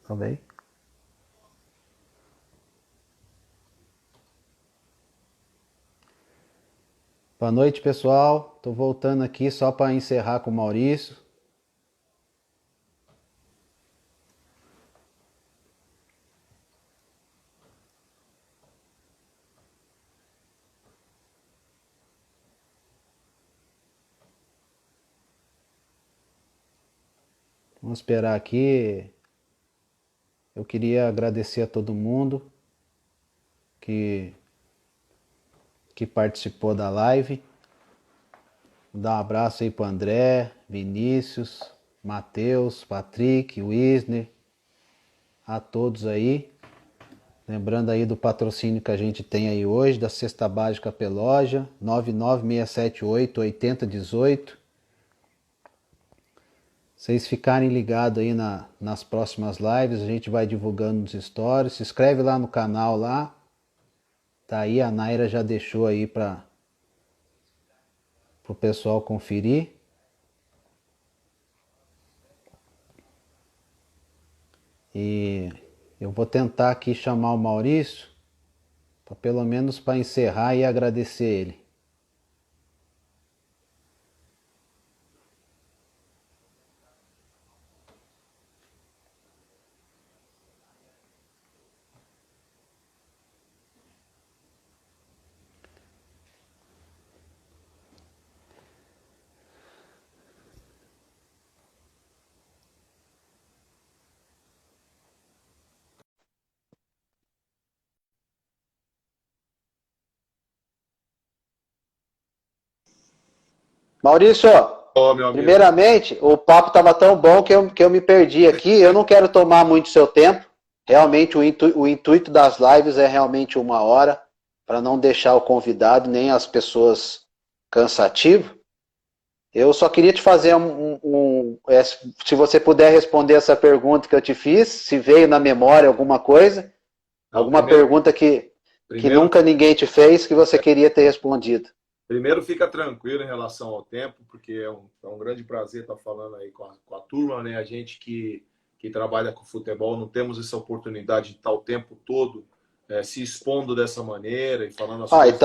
Falei. Boa noite, pessoal. Tô voltando aqui só para encerrar com o Maurício. Vamos esperar aqui. Eu queria agradecer a todo mundo que, que participou da live. Vou dar um abraço aí pro André, Vinícius, Matheus, Patrick, Wisner, a todos aí. Lembrando aí do patrocínio que a gente tem aí hoje, da Cesta Básica Peloja, 99678-8018. Vocês ficarem ligados aí nas próximas lives, a gente vai divulgando nos stories. Se inscreve lá no canal lá. Tá aí, a Naira já deixou aí para o pessoal conferir. E eu vou tentar aqui chamar o Maurício, pelo menos para encerrar e agradecer ele. Maurício, Ô, meu amigo. primeiramente, o papo estava tão bom que eu me perdi aqui. Eu não quero tomar muito seu tempo. Realmente, o intuito das lives é realmente 1 hora, para não deixar o convidado nem as pessoas cansativo. Eu só queria te fazer se você puder responder essa pergunta que eu te fiz, se veio na memória alguma coisa, Não, alguma pergunta que primeiro, nunca ninguém te fez que você queria ter respondido. primeiro fica tranquilo em relação ao tempo, porque é um grande prazer estar falando aí com a turma, né? A gente que trabalha com futebol, não temos essa oportunidade de estar o tempo todo se expondo dessa maneira e falando as Ah, coisas.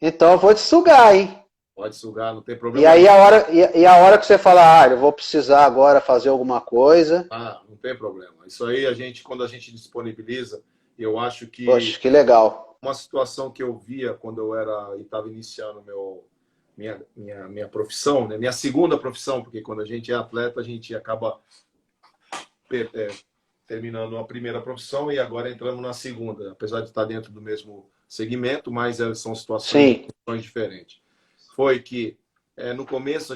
então eu vou te sugar, hein? Pode sugar, não tem E problema aí nenhum. a hora que você falar, eu vou precisar agora fazer alguma coisa, Ah, não tem problema. Isso aí, quando a gente disponibiliza, eu acho que poxa, que legal. uma situação que eu via quando eu estava iniciando minha profissão, né? Minha segunda profissão, porque quando a gente é atleta, a gente acaba é, terminando a primeira profissão e agora entramos na segunda, apesar de estar dentro do mesmo segmento, mas são situações Sim. diferentes. Foi que no começo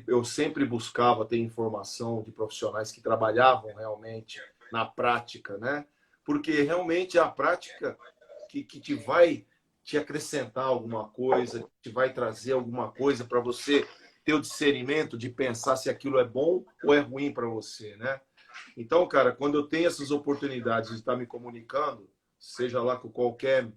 eu sempre buscava ter informação de profissionais que trabalhavam realmente na prática, né? Porque realmente é a prática que te vai te acrescentar alguma coisa, te vai trazer alguma coisa para você ter o discernimento de pensar se aquilo é bom ou é ruim para você, né? Então, cara, quando eu tenho essas oportunidades de estar me comunicando, seja lá com qualquer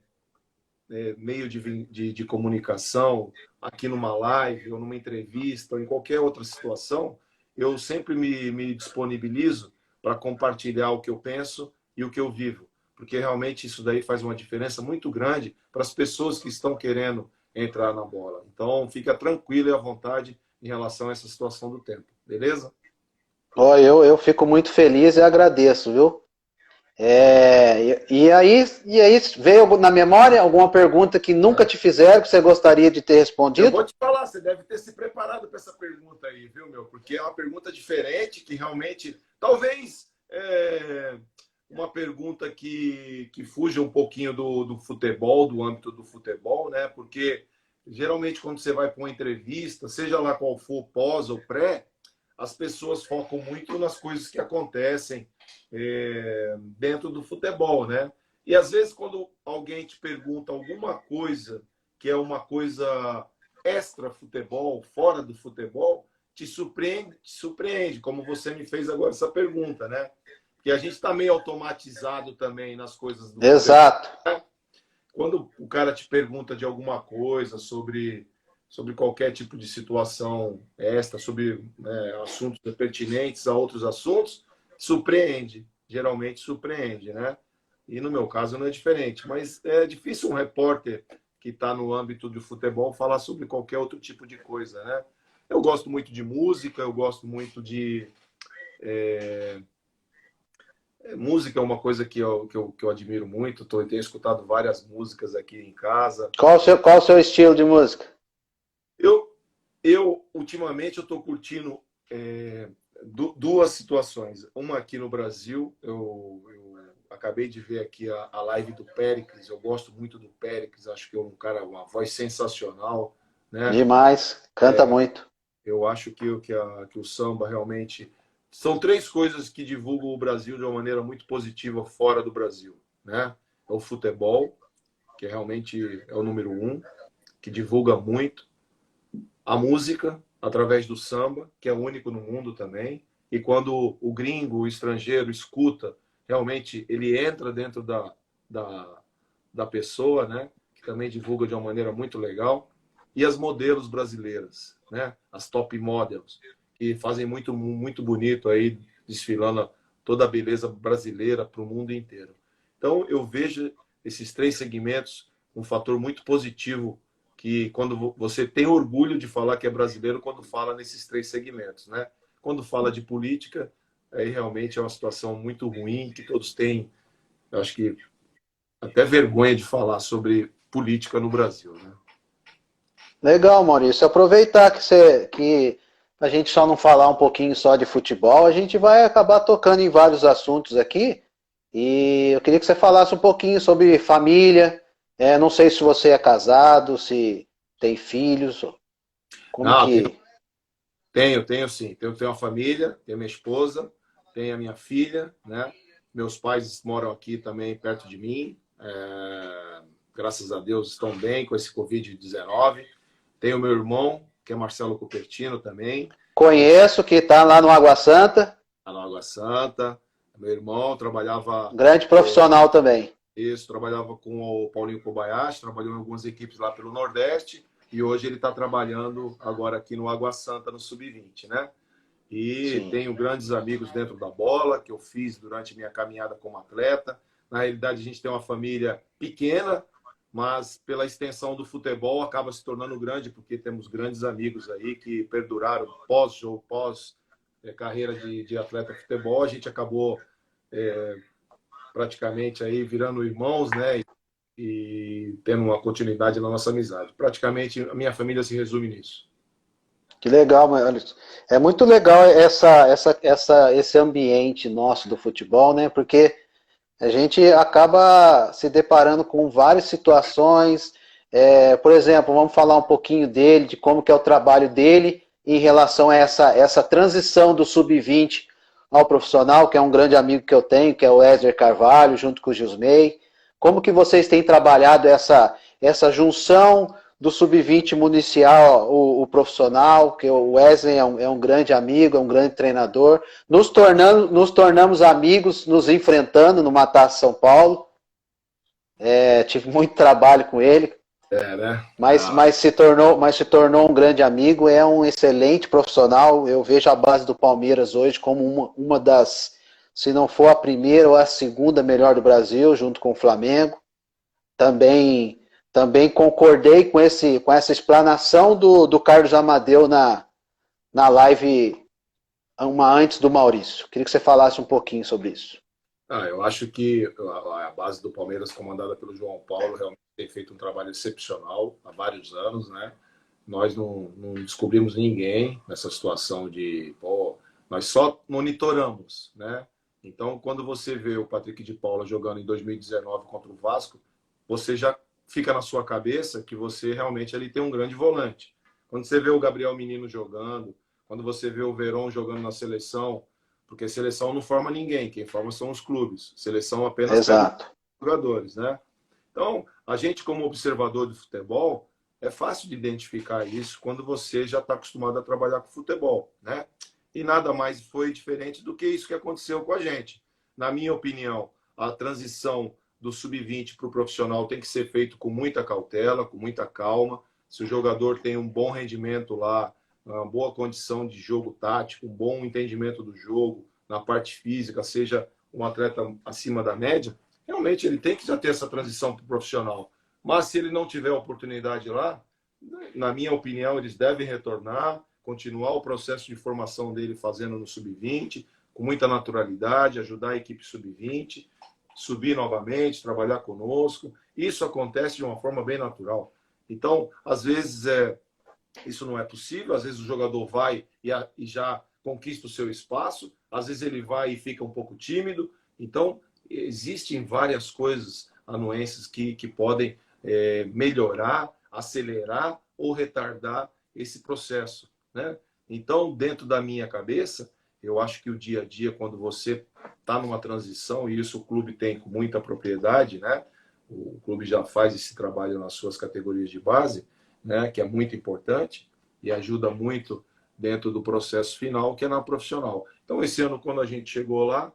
meio de comunicação, aqui numa live, ou numa entrevista, ou em qualquer outra situação, eu sempre me disponibilizo para compartilhar o que eu penso e o que eu vivo. Porque realmente isso daí faz uma diferença muito grande para as pessoas que estão querendo entrar na bola. Então, fica tranquilo e à vontade em relação a essa situação do tempo. Beleza? Ó, eu fico muito feliz e agradeço, viu? E aí veio na memória alguma pergunta que nunca te fizeram, que você gostaria de ter Eu respondido? vou te falar, você deve ter se preparado para essa pergunta aí, viu, meu? Porque é uma pergunta diferente, que realmente, talvez, uma pergunta que fuja um pouquinho do futebol, do âmbito do futebol, né? Porque geralmente quando você vai para uma entrevista, seja lá qual for, pós ou pré, as pessoas focam muito nas coisas que acontecem dentro do futebol, né? E às vezes quando alguém te pergunta alguma coisa que é uma coisa extra futebol, fora do futebol, te surpreende, como você me fez agora essa pergunta, né? Porque a gente está meio automatizado também nas coisas do futebol. Exato. Quando o cara te pergunta de alguma coisa sobre qualquer tipo de situação extra, sobre assuntos pertinentes a outros assuntos, surpreende. geralmente surpreende, né? E no meu caso não é diferente. Mas é difícil um repórter que está no âmbito do futebol falar sobre qualquer outro tipo de coisa, né? Eu gosto muito de música, eu gosto muito de. Música é uma coisa que eu admiro muito. Tenho escutado várias músicas aqui em casa. Qual o seu estilo de música? Eu, ultimamente, eu estou curtindo duas situações. Uma aqui no Brasil, eu acabei de ver aqui a live do Péricles. Eu gosto muito do Péricles, acho que é um cara, uma voz sensacional, né? Demais, canta muito. Eu acho que o samba realmente. São três coisas que divulgam o Brasil de uma maneira muito positiva fora do Brasil, né? É o futebol, que realmente é o número um, que divulga muito. A música, através do samba, que é único no mundo também. E quando o gringo, o estrangeiro, escuta, realmente ele entra dentro da, da pessoa, né? Que também divulga de uma maneira muito legal. E as modelos brasileiras, né? As top models, que fazem muito, muito bonito aí, desfilando toda a beleza brasileira para o mundo inteiro. Então, eu vejo esses três segmentos um fator muito positivo que quando você tem orgulho de falar que é brasileiro quando fala nesses três segmentos, né? Quando fala de política, aí realmente é uma situação muito ruim que todos têm, eu acho que até vergonha de falar sobre política no Brasil, né? Legal, Maurício. Aproveitar que a gente só não falar um pouquinho só de futebol, a gente vai acabar tocando em vários assuntos aqui. E eu queria que você falasse um pouquinho sobre família. Não sei se você é casado, se tem filhos, como Não, que. tenho sim. Tenho uma família, tenho minha esposa, tenho a minha filha, né? Meus pais moram aqui também perto de mim. Graças a Deus estão bem com esse Covid-19. Tenho meu irmão, que é Marcelo Cupertino também. Conheço, que está lá no Água Santa. Tá na Água Santa. Meu irmão trabalhava Grande profissional também. trabalhava com o Paulinho Kobayashi, trabalhou em algumas equipes lá pelo Nordeste e hoje ele está trabalhando agora aqui no Água Santa, no Sub-20, né? E Sim. tenho grandes amigos dentro da bola que eu fiz durante minha caminhada como atleta. Na realidade, a gente tem uma família pequena, mas pela extensão do futebol acaba se tornando grande, porque temos grandes amigos aí que perduraram pós-jogo, pós-carreira de atleta de futebol. A gente acabou praticamente aí virando irmãos, né? E tendo uma continuidade na nossa amizade. Praticamente a minha família se resume nisso. Que legal, Maurício. É muito legal esse ambiente nosso do futebol, né? Porque a gente acaba se deparando com várias situações. Por exemplo, vamos falar um pouquinho dele, de como que é o trabalho dele em relação a essa transição do sub-20 ao profissional, que é um grande amigo que eu tenho, que é o Wesley Carvalho, junto com o Gilsmei. Como que vocês têm trabalhado essa junção do sub-20 municial, o profissional, que o Wesley é um grande amigo, é um grande treinador. Nos tornamos amigos, nos enfrentando no Matasse São Paulo. Tive muito trabalho com ele, Né? mas se tornou um grande amigo, é um excelente profissional. Eu vejo a base do Palmeiras hoje como uma das, se não for a primeira ou a segunda melhor do Brasil, junto com o Flamengo. Também, também concordei com essa explanação do Carlos Amadeu na live uma antes do Maurício. Queria que você falasse um pouquinho sobre isso. Eu acho que a base do Palmeiras, comandada pelo João Paulo, realmente tem feito um trabalho excepcional há vários anos, né? Nós não descobrimos ninguém nessa situação de, nós só monitoramos, né? Então, quando você vê o Patrick de Paula jogando em 2019 contra o Vasco, você já fica na sua cabeça que você realmente ali tem um grande volante. Quando você vê o Gabriel Menino jogando, quando você vê o Verón jogando na seleção, porque seleção não forma ninguém, quem forma são os clubes. Seleção apenas pega Exato. jogadores, né? Então, a gente como observador de futebol, é fácil de identificar isso quando você já está acostumado a trabalhar com futebol, né? E nada mais foi diferente do que isso que aconteceu com a gente. Na minha opinião, a transição do sub-20 para o profissional tem que ser feito com muita cautela, com muita calma. Se o jogador tem um bom rendimento lá, uma boa condição de jogo tático, um bom entendimento do jogo, na parte física, seja um atleta acima da média, realmente ele tem que já ter essa transição para o profissional. Mas se ele não tiver oportunidade lá, na minha opinião, eles devem retornar, continuar o processo de formação dele fazendo no sub-20, com muita naturalidade, ajudar a equipe sub-20, subir novamente, trabalhar conosco. Isso acontece de uma forma bem natural. Então, às vezes, isso não é possível, às vezes o jogador vai e já conquista o seu espaço, às vezes ele vai e fica um pouco tímido. Então, existem várias coisas, anuências, que podem melhorar, acelerar ou retardar esse processo, né? Então, dentro da minha cabeça, eu acho que o dia a dia, quando você está numa transição, e isso o clube tem com muita propriedade, né? O clube já faz esse trabalho nas suas categorias de base, né? Que é muito importante e ajuda muito dentro do processo final, que é na profissional. Então, esse ano, quando a gente chegou lá,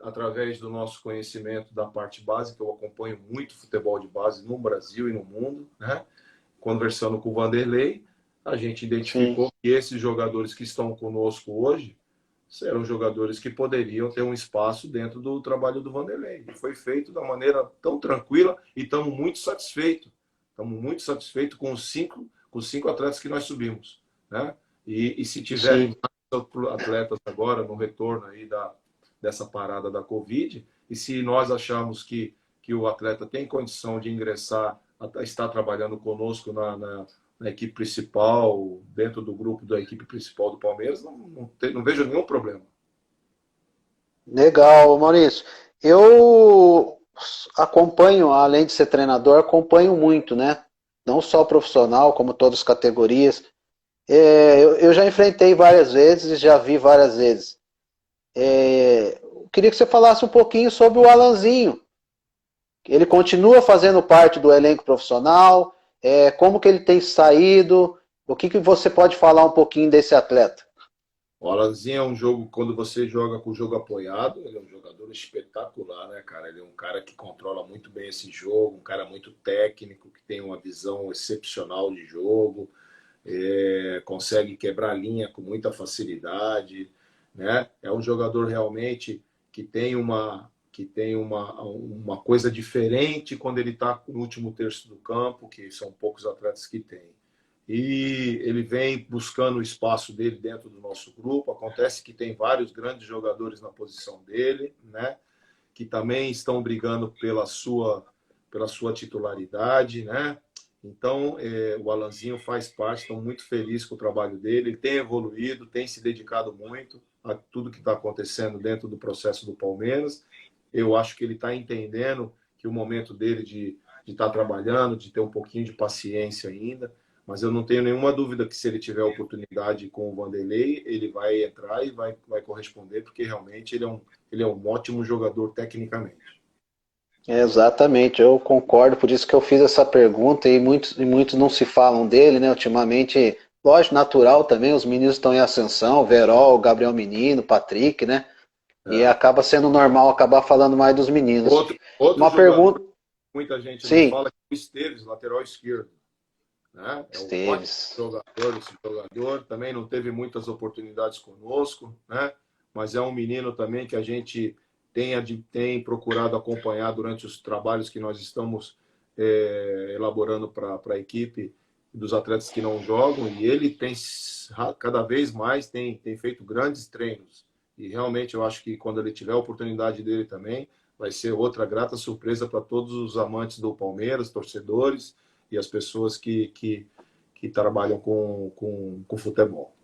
através do nosso conhecimento da parte básica, eu acompanho muito futebol de base no Brasil e no mundo, né? Conversando com o Vanderlei, a gente identificou Sim. que esses jogadores que estão conosco hoje serão jogadores que poderiam ter um espaço dentro do trabalho do Vanderlei. E foi feito da maneira tão tranquila e estamos muito satisfeitos. Estamos muito satisfeitos com os cinco atletas que nós subimos, né? E se tiverem atletas agora no retorno aí dessa parada da Covid, e se nós achamos que o atleta tem condição de ingressar, estar trabalhando conosco na equipe principal, dentro do grupo da equipe principal do Palmeiras, não vejo nenhum problema. Legal, Maurício. Eu acompanho, além de ser treinador, acompanho muito, né? Não só profissional, como todas as categorias. Eu já enfrentei várias vezes e já vi várias vezes. Eu queria que você falasse um pouquinho sobre o Alanzinho. Ele continua fazendo parte do elenco profissional? Como que ele tem saído? O que você pode falar um pouquinho desse atleta? O Alanzinho é um jogo, quando você joga com o jogo apoiado, ele é um jogador espetacular, né, cara? Ele é um cara que controla muito bem esse jogo, um cara muito técnico, que tem uma visão excepcional de jogo, consegue quebrar a linha com muita facilidade, né? É um jogador realmente que tem uma coisa diferente quando ele está no último terço do campo, que são poucos atletas que têm. E ele vem buscando o espaço dele dentro do nosso grupo. Acontece que tem vários grandes jogadores na posição dele, né? Que também estão brigando pela sua titularidade, né? Então, o Alanzinho faz parte, estou muito feliz com o trabalho dele. Ele tem evoluído, tem se dedicado muito a tudo que está acontecendo dentro do processo do Palmeiras. Eu acho que ele está entendendo que o momento dele de estar trabalhando, de ter um pouquinho de paciência ainda, mas eu não tenho nenhuma dúvida que se ele tiver oportunidade com o Vanderlei, ele vai entrar e vai corresponder, porque realmente ele é um ótimo jogador tecnicamente. Exatamente, eu concordo, por isso que eu fiz essa pergunta e muitos não se falam dele, né? Ultimamente, lógico, natural também, os meninos estão em ascensão, Verol, Gabriel Menino, Patrick, né? E É. acaba sendo normal acabar falando mais dos meninos. Outro Uma jogador pergunta. que muita gente não Sim, fala é o Esteves, lateral esquerdo. Né? É um ótimo Esteves. jogador, esse jogador. Também não teve muitas oportunidades conosco, né? Mas é um menino também que a gente tem procurado acompanhar durante os trabalhos que nós estamos elaborando para a equipe dos atletas que não jogam. E ele tem, cada vez mais, tem feito grandes treinos. E realmente eu acho que quando ele tiver a oportunidade dele também, vai ser outra grata surpresa para todos os amantes do Palmeiras, torcedores e as pessoas que trabalham com futebol.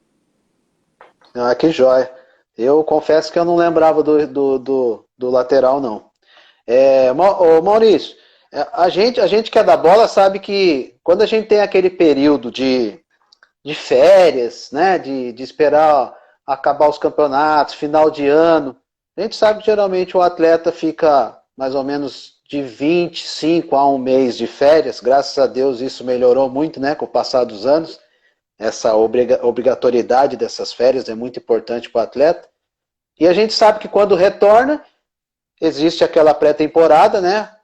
Ah, que jóia. Eu confesso que eu não lembrava do lateral, não. Ô Maurício, a gente que é da bola sabe que quando a gente tem aquele período de férias, né, de esperar acabar os campeonatos, final de ano, a gente sabe que geralmente o atleta fica mais ou menos de 25 a um mês de férias. Graças a Deus isso melhorou muito, né, com o passar dos anos. Essa obrigatoriedade dessas férias é muito importante para o atleta. E a gente sabe que quando retorna, existe aquela pré-temporada, né?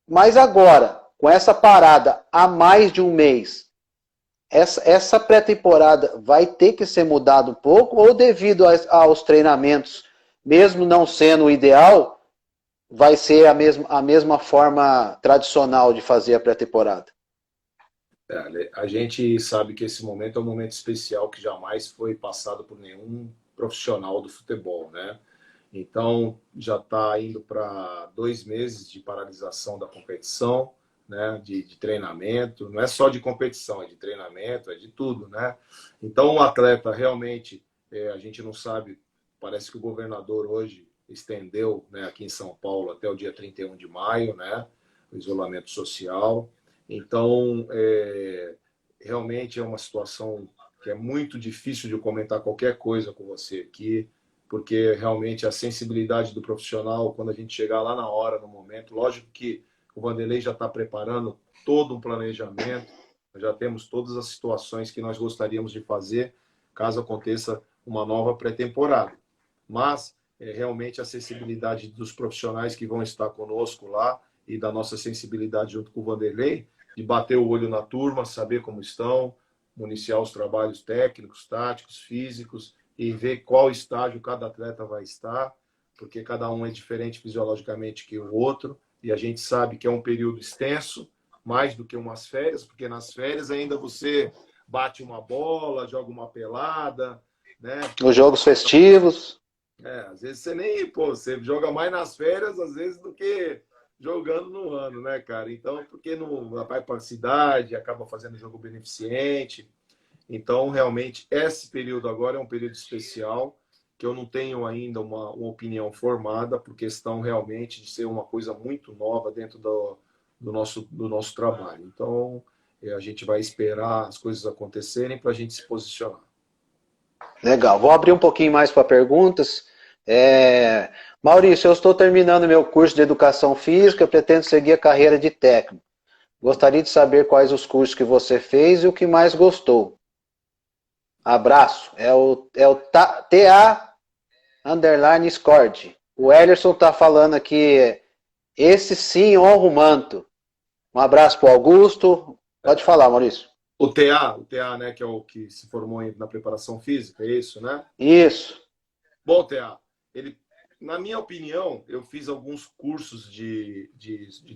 Mas agora, com essa parada há mais de um mês, essa pré-temporada vai ter que ser mudada um pouco, ou devido aos treinamentos, mesmo não sendo o ideal, vai ser a mesma forma tradicional de fazer a pré-temporada? A gente sabe que esse momento é um momento especial que jamais foi passado por nenhum profissional do futebol, né? Então, já está indo para 2 meses de paralisação da competição, né? De treinamento. Não é só de competição, é de treinamento, é de tudo, né? Então, o atleta realmente, a gente não sabe, parece que o governador hoje estendeu, né, aqui em São Paulo até o dia 31 de maio, né? O isolamento social. Então, realmente é uma situação que é muito difícil de eu comentar qualquer coisa com você aqui, porque realmente a sensibilidade do profissional, quando a gente chegar lá na hora, no momento, lógico que o Vanderlei já está preparando todo um planejamento, nós já temos todas as situações que nós gostaríamos de fazer caso aconteça uma nova pré-temporada. Mas realmente a sensibilidade dos profissionais que vão estar conosco lá e da nossa sensibilidade junto com o Vanderlei, de bater o olho na turma, saber como estão, municiar os trabalhos técnicos, táticos, físicos e ver qual estágio cada atleta vai estar, porque cada um é diferente fisiologicamente que o outro, e a gente sabe que é um período extenso, mais do que umas férias, porque nas férias ainda você bate uma bola, joga uma pelada, né? Os jogos festivos. Às vezes você nem, pô, você joga mais nas férias, às vezes, do que jogando no ano, né, cara? Então, porque não vai para a cidade, acaba fazendo jogo beneficente. Então, realmente, esse período agora é um período especial, que eu não tenho ainda uma opinião formada, por questão realmente de ser uma coisa muito nova dentro do nosso trabalho. Então, a gente vai esperar as coisas acontecerem para a gente se posicionar. Legal. Vou abrir um pouquinho mais para perguntas. Maurício, eu estou terminando meu curso de Educação Física, pretendo seguir a carreira de técnico. Gostaria de saber quais os cursos que você fez e o que mais gostou. Abraço. É o TA underline Scord. O Ellerson está falando aqui, esse sim honra o manto. Um abraço para o Augusto. Pode falar, Maurício. O TA, né, que é o que se formou na preparação física, é isso, né? Isso. Bom, TA, ele, na minha opinião, eu fiz alguns cursos de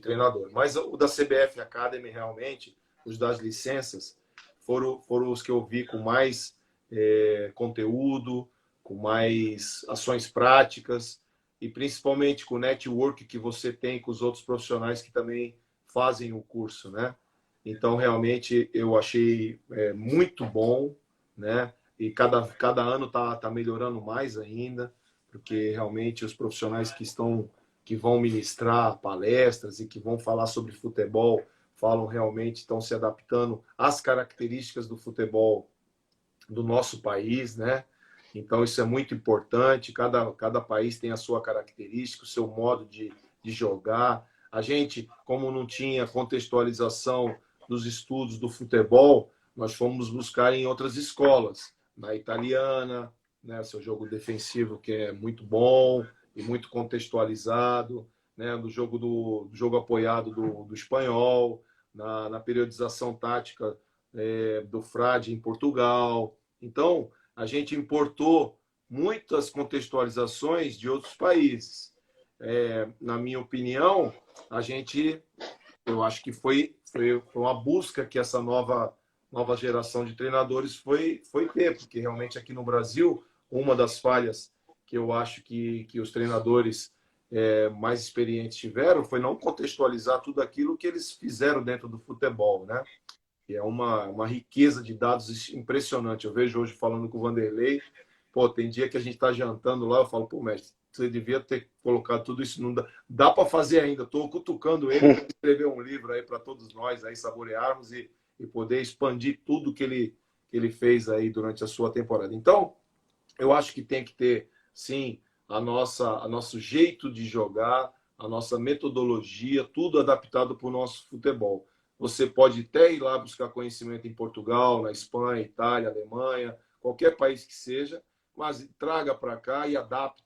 treinador, mas o da CBF Academy, realmente, os das licenças, foram os que eu vi com mais conteúdo, com mais ações práticas e principalmente com o network que você tem com os outros profissionais que também fazem o curso, né? Então, realmente, eu achei muito bom, né? E cada ano tá melhorando mais ainda, porque realmente os profissionais que vão ministrar palestras e que vão falar sobre futebol, falam realmente, estão se adaptando às características do futebol do nosso país, né? Então isso é muito importante, cada país tem a sua característica, o seu modo de jogar. A gente, como não tinha contextualização dos estudos do futebol, nós fomos buscar em outras escolas, na italiana, né, seu jogo defensivo que é muito bom e muito contextualizado, né, do jogo apoiado do espanhol, na periodização tática do Frade em Portugal. Então, a gente importou muitas contextualizações de outros países. Na minha opinião, eu acho que foi uma busca que essa nova geração de treinadores foi ter, porque realmente aqui no Brasil, uma das falhas que eu acho que os treinadores mais experientes tiveram foi não contextualizar tudo aquilo que eles fizeram dentro do futebol, né? Que é uma riqueza de dados impressionante. Eu vejo hoje falando com o Vanderlei, pô, tem dia que a gente está jantando lá, eu falo, pô, mestre, você devia ter colocado tudo isso, não dá para fazer ainda. Estou cutucando ele para escrever um livro aí para todos nós aí saborearmos e poder expandir tudo que ele fez aí durante a sua temporada. Então, eu acho que tem que ter, sim, a nosso jeito de jogar, a nossa metodologia, tudo adaptado para o nosso futebol. Você pode até ir lá buscar conhecimento em Portugal, na Espanha, Itália, Alemanha, qualquer país que seja, mas traga para cá e adapte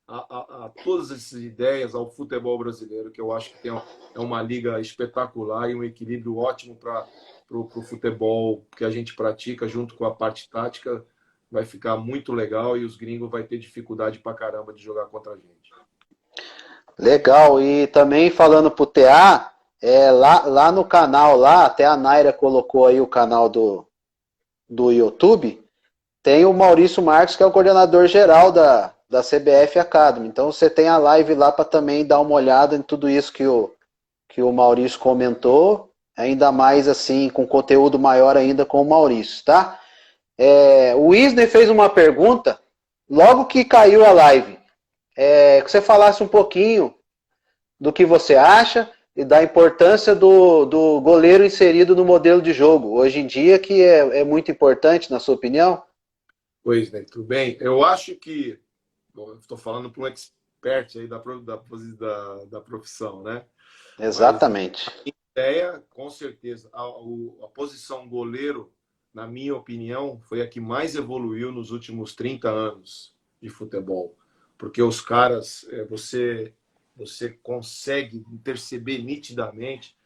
a todas essas ideias ao futebol brasileiro, que eu acho que é uma liga espetacular e um equilíbrio ótimo para o futebol que a gente pratica junto com a parte tática. Vai ficar muito legal e os gringos vai ter dificuldade pra caramba de jogar contra a gente. Legal. E também falando pro TA, lá no canal, lá, até a Naira colocou aí o canal do YouTube, tem o Maurício Marques, que é o coordenador geral da CBF Academy. Então você tem a live lá para também dar uma olhada em tudo isso que o Maurício comentou, ainda mais assim, com conteúdo maior ainda com o Maurício, tá? O Isner fez uma pergunta, logo que caiu a live, que você falasse um pouquinho do que você acha e da importância do goleiro inserido no modelo de jogo, hoje em dia, que é muito importante, na sua opinião? Pois, né? Tudo bem. Eu acho que, estou falando para um expert aí da profissão, né? Mas Exatamente. ideia, com certeza, a posição goleiro, na minha opinião, foi a que mais evoluiu nos últimos 30 anos de futebol. Porque os caras, você consegue perceber nitidamente,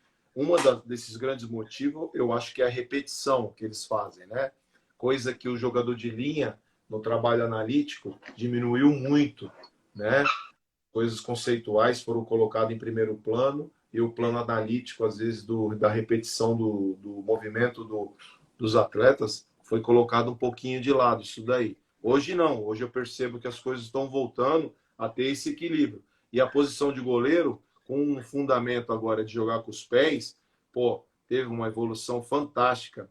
desses grandes motivos, eu acho que é a repetição que eles fazem, né? Coisa que o jogador de linha, no trabalho analítico, diminuiu muito, né? Coisas conceituais foram colocadas em primeiro plano e o plano analítico, às vezes, da repetição do movimento dos atletas foi colocado um pouquinho de lado, isso daí. Hoje não, hoje eu percebo que as coisas estão voltando a ter esse equilíbrio. E a posição de goleiro, com um fundamento agora de jogar com os pés, pô, teve uma evolução fantástica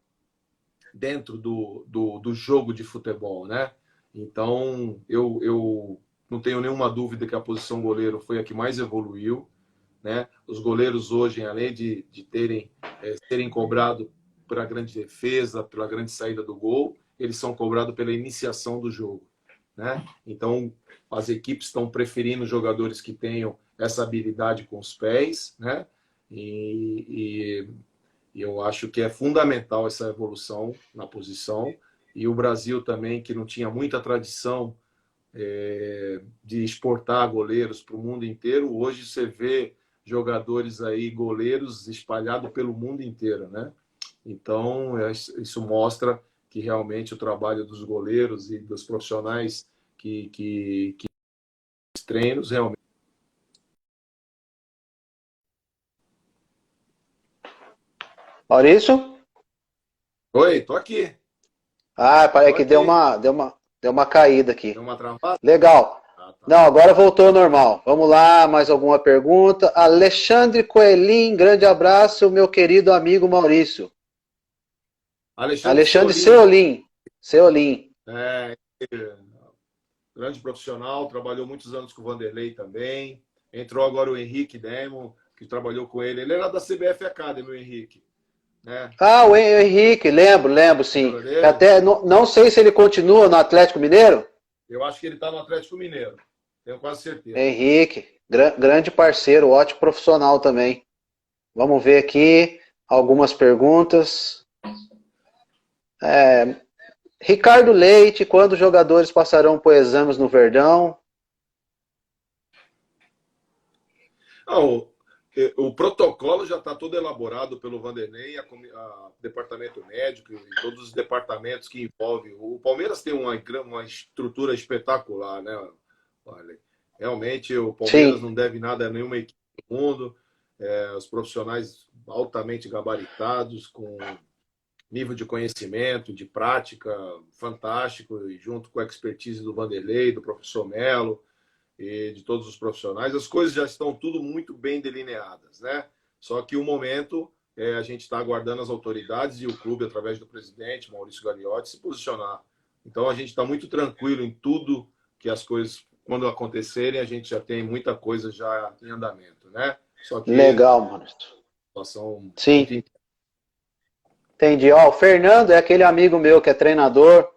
dentro do jogo de futebol, né? Então, eu não tenho nenhuma dúvida que a posição goleiro foi a que mais evoluiu, né? Os goleiros hoje, além de serem cobrados pela grande defesa, pela grande saída do gol, eles são cobrados pela iniciação do jogo, né? Então, as equipes estão preferindo jogadores que tenham essa habilidade com os pés, né? E eu acho que é fundamental essa evolução na posição. E o Brasil também, que não tinha muita tradição de exportar goleiros para o mundo inteiro, hoje você vê jogadores aí, goleiros espalhados pelo mundo inteiro, né? Então, isso mostra que realmente o trabalho dos goleiros e dos profissionais que treinos realmente. Maurício? Oi, tô aqui. Ah, parece Tô que aqui. deu uma caída aqui. Deu uma travada? Legal. Ah, tá. Não, agora voltou ao normal. Vamos lá, mais alguma pergunta? Alexandre Coelhin, grande abraço, meu querido amigo Maurício. Alexandre Alexandre Seolim. Seolim. Seolim. É, grande profissional, trabalhou muitos anos com o Vanderlei também. Entrou agora o Henrique Demo, que trabalhou com ele. Ele era da CBF Academy, o Henrique. Né? Ah, o Henrique, lembro, sim. Lembra dele? Até não sei se ele continua no Atlético Mineiro. Eu acho que ele está no Atlético Mineiro. Tenho quase certeza. Henrique, grande parceiro, ótimo profissional também. Vamos ver aqui algumas perguntas. Ricardo Leite, quando os jogadores passarão por exames no Verdão? Não, o protocolo já está todo elaborado pelo Vanderlei, a departamento médico e todos os departamentos que envolvem. O Palmeiras tem uma estrutura espetacular, né? Olha, realmente o Palmeiras Sim, não deve nada a nenhuma equipe do mundo. Os profissionais altamente gabaritados, com nível de conhecimento, de prática fantástico, e junto com a expertise do Vanderlei, do professor Melo e de todos os profissionais, as coisas já estão tudo muito bem delineadas, né? Só que o momento a gente está aguardando as autoridades e o clube, através do presidente, Maurício Gagliotti, se posicionar. Então a gente está muito tranquilo em tudo que as coisas, quando acontecerem, a gente já tem muita coisa já em andamento, né? Só que legal, mano. a situação muito. Sim, entendi. Ó, o Fernando é aquele amigo meu que é treinador. O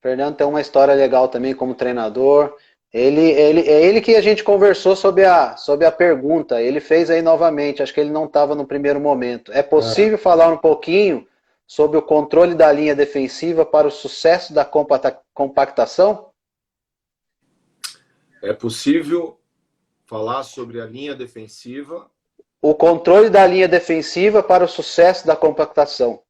Fernando tem uma história legal também como treinador. É ele que a gente conversou sobre a pergunta. Ele fez aí novamente, acho que ele não estava no primeiro momento. É possível falar um pouquinho sobre o controle da linha defensiva para o sucesso da compactação? É possível falar sobre a linha defensiva. O controle da linha defensiva para o sucesso da compactação.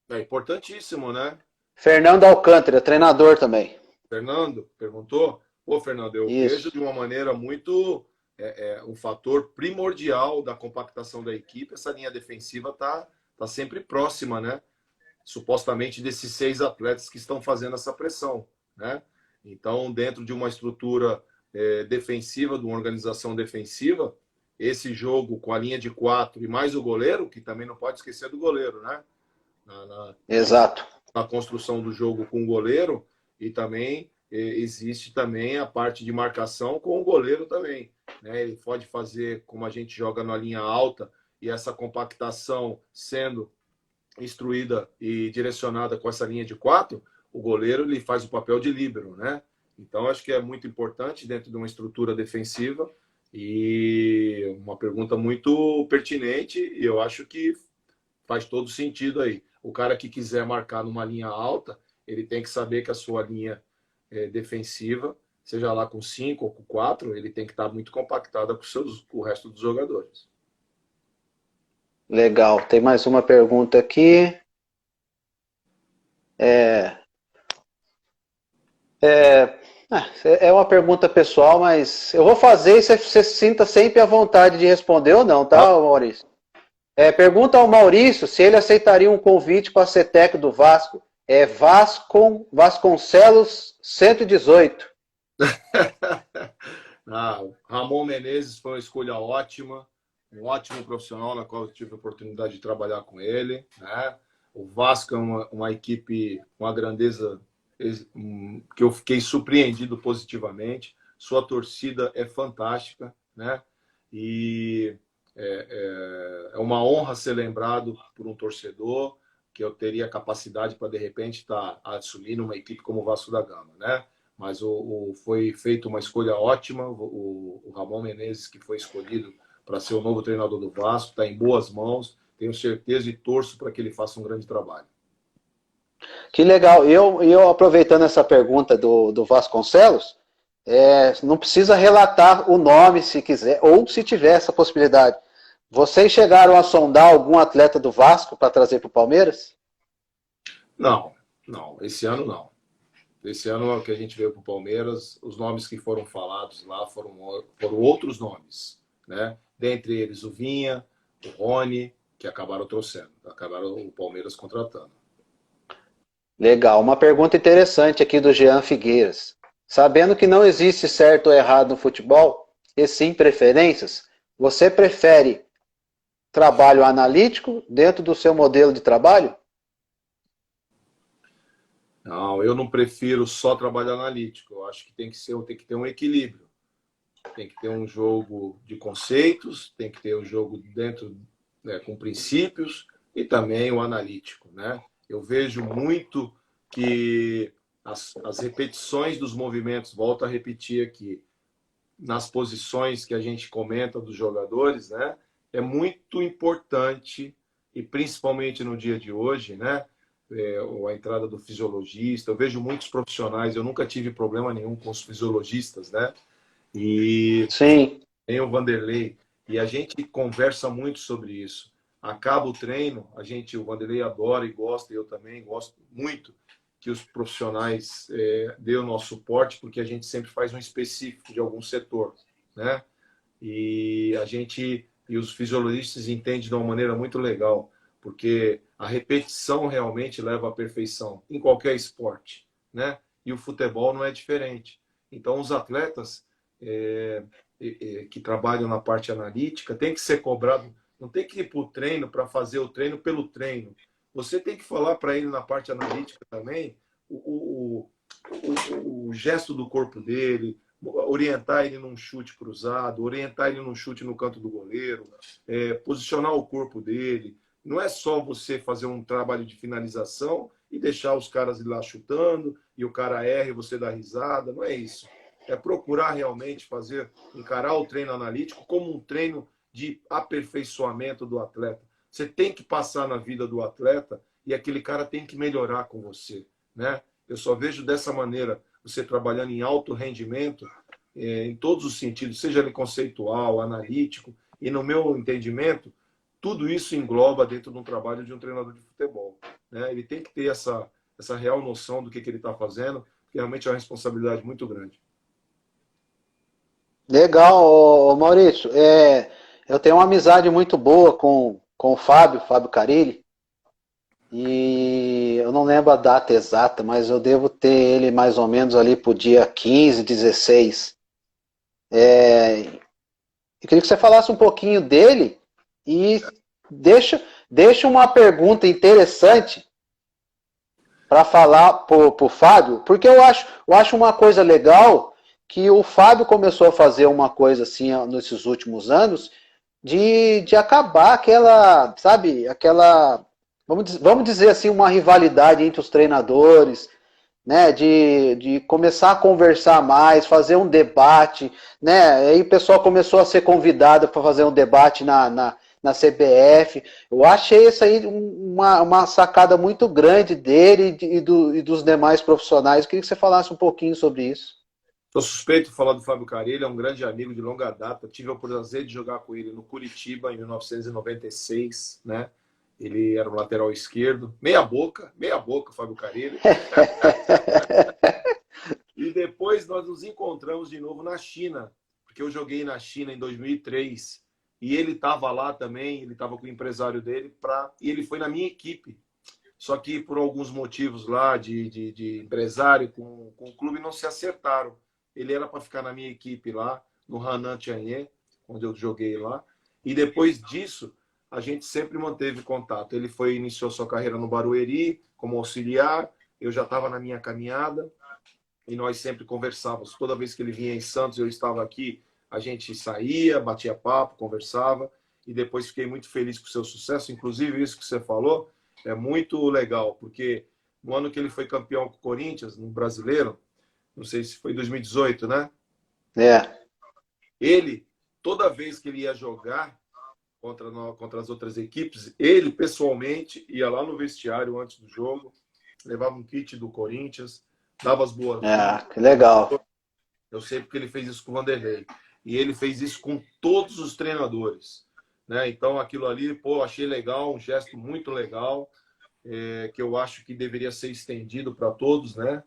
É importantíssimo, né? Fernando Alcântara, treinador também. Fernando perguntou. Pô, Fernando, eu vejo Isso. de uma maneira muito é um fator primordial da compactação da equipe. Essa linha defensiva tá sempre próxima, né? Supostamente desses 6 atletas que estão fazendo essa pressão, né? Então, dentro de uma estrutura defensiva, de uma organização defensiva, esse jogo com a linha de 4 e mais o goleiro, que também não pode esquecer do goleiro, né? Exato. Na construção do jogo com o goleiro, e também existe também a parte de marcação com o goleiro também, né? Ele pode fazer, como a gente joga na linha alta, e essa compactação sendo instruída e direcionada com essa linha de 4, o goleiro ele faz o papel de líbero, né? Então, acho que é muito importante dentro de uma estrutura defensiva, e uma pergunta muito pertinente, e eu acho que faz todo sentido aí. O cara que quiser marcar numa linha alta, ele tem que saber que a sua linha defensiva, seja lá com 5 ou com 4, ele tem que estar muito compactada com o resto dos jogadores. Legal. Tem mais uma pergunta aqui. É, é, é uma pergunta pessoal, mas eu vou fazer e você se sinta sempre à vontade de responder ou não, tá, Tá? Maurício? Pergunta ao Maurício se ele aceitaria um convite para ser técnico do Vasco. É Vasconcelos 118. Ramon Menezes foi uma escolha ótima, um ótimo profissional na qual eu tive a oportunidade de trabalhar com ele, né? O Vasco é uma equipe com uma grandeza que eu fiquei surpreendido positivamente. Sua torcida é fantástica, né? E é uma honra ser lembrado por um torcedor que eu teria capacidade para, de repente, estar assumindo uma equipe como o Vasco da Gama, né? Mas foi feita uma escolha ótima. O Ramon Menezes, que foi escolhido para ser o novo treinador do Vasco, está em boas mãos. Tenho certeza e torço para que ele faça um grande trabalho. Que legal. Eu aproveitando essa pergunta do Vasconcelos, não precisa relatar o nome se quiser, ou se tiver essa possibilidade. Vocês chegaram a sondar algum atleta do Vasco para trazer para o Palmeiras? Não, não. Esse ano não. Esse ano que a gente veio para o Palmeiras, os nomes que foram falados lá foram outros nomes, né? Dentre eles o Vinha, o Rony, que acabaram trouxendo, acabaram o Palmeiras contratando. Legal. Uma pergunta interessante aqui do Jean Figueiras. Sabendo que não existe certo ou errado no futebol, e sim preferências, você prefere trabalho analítico dentro do seu modelo de trabalho? Não, eu não prefiro só trabalho analítico. Eu acho que tem que ter um equilíbrio. Tem que ter um jogo de conceitos, tem que ter um jogo dentro, né, com princípios, e também o analítico, né? Eu vejo muito que as repetições dos movimentos, volto a repetir aqui, nas posições que a gente comenta dos jogadores, né? É muito importante, e principalmente no dia de hoje, né? A entrada do fisiologista. Eu vejo muitos profissionais, eu nunca tive problema nenhum com os fisiologistas, né? E Sim. tem o Vanderlei, e a gente conversa muito sobre isso. Acaba o treino, o Vanderlei adora e gosta, e eu também gosto muito que os profissionais dêem o nosso suporte, porque a gente sempre faz um específico de algum setor, né? E os fisiologistas entendem de uma maneira muito legal, porque a repetição realmente leva à perfeição em qualquer esporte, né? E o futebol não é diferente. Então, os atletas que trabalham na parte analítica têm que ser cobrados, não tem que ir para o treino para fazer o treino pelo treino. Você tem que falar para ele na parte analítica também o gesto do corpo dele, orientar ele num chute cruzado, orientar ele num chute no canto do goleiro, posicionar o corpo dele. Não é só você fazer um trabalho de finalização e deixar os caras ir lá chutando e o cara erra e você dá risada. Não é isso. É procurar realmente encarar o treino analítico como um treino de aperfeiçoamento do atleta. Você tem que passar na vida do atleta e aquele cara tem que melhorar com você, né? Eu só vejo dessa maneira, você trabalhando em alto rendimento, em todos os sentidos, seja ele conceitual, analítico, e no meu entendimento, tudo isso engloba dentro de um trabalho de um treinador de futebol, né? Ele tem que ter essa real noção do que ele está fazendo, que realmente é uma responsabilidade muito grande. Legal, ô Maurício. Eu tenho uma amizade muito boa com o Fábio Carilli, e eu não lembro a data exata, mas eu devo ter ele mais ou menos ali pro dia 15, 16. Eu queria que você falasse um pouquinho dele e deixa uma pergunta interessante para falar pro Fábio, porque eu acho uma coisa legal que o Fábio começou a fazer uma coisa assim nesses últimos anos de acabar aquela, sabe, aquela, vamos dizer assim, uma rivalidade entre os treinadores, né, de começar a conversar mais, fazer um debate, né, aí o pessoal começou a ser convidado para fazer um debate na CBF. Eu achei isso aí uma sacada muito grande dele e dos demais profissionais. Eu queria que você falasse um pouquinho sobre isso. Sou suspeito de falar do Fábio Carelli, é um grande amigo de longa data. Tive o prazer de jogar com ele no Curitiba em 1996, né? Ele era um lateral esquerdo, meia boca, Fábio Carelli. E depois nós nos encontramos de novo na China, porque eu joguei na China em 2003 e ele estava lá também, ele estava com o empresário dele e ele foi na minha equipe. Só que por alguns motivos lá de empresário com o clube não se acertaram. Ele era para ficar na minha equipe lá, no Hanan Tianhe, onde eu joguei lá. E depois disso, a gente sempre manteve contato. Ele iniciou sua carreira no Barueri como auxiliar, eu já estava na minha caminhada e nós sempre conversávamos. Toda vez que ele vinha em Santos, eu estava aqui, a gente saía, batia papo, conversava e depois fiquei muito feliz com o seu sucesso. Inclusive, isso que você falou é muito legal, porque no ano que ele foi campeão com o Corinthians, no Brasileiro, não sei se foi 2018, né? É. Ele, toda vez que ele ia jogar contra as outras equipes, ele pessoalmente ia lá no vestiário antes do jogo, levava um kit do Corinthians, dava as boas-vindas. Que legal. Eu sei porque ele fez isso com o Vanderlei. E ele fez isso com todos os treinadores. Né? Então, aquilo ali, pô, achei legal, um gesto muito legal, que eu acho que deveria ser estendido para todos, né?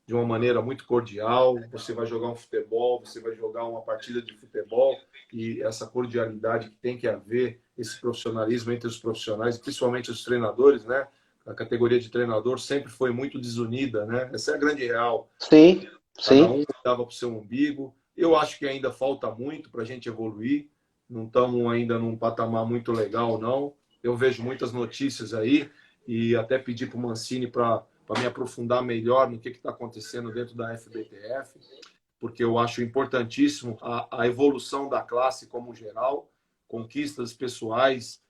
De uma maneira muito cordial. Você vai jogar um futebol, você vai jogar uma partida de futebol e essa cordialidade que tem que haver, esse profissionalismo entre os profissionais, principalmente os treinadores, né? A categoria de treinador sempre foi muito desunida, né? Essa é a grande real. Sim, Cada sim. um dava para o seu umbigo. Eu acho que ainda falta muito para a gente evoluir. Não estamos ainda num patamar muito legal, não. Eu vejo muitas notícias aí e até pedi para o Mancini para me aprofundar melhor no que está acontecendo dentro da FBTF, porque eu acho importantíssimo a evolução da classe como geral, conquistas pessoais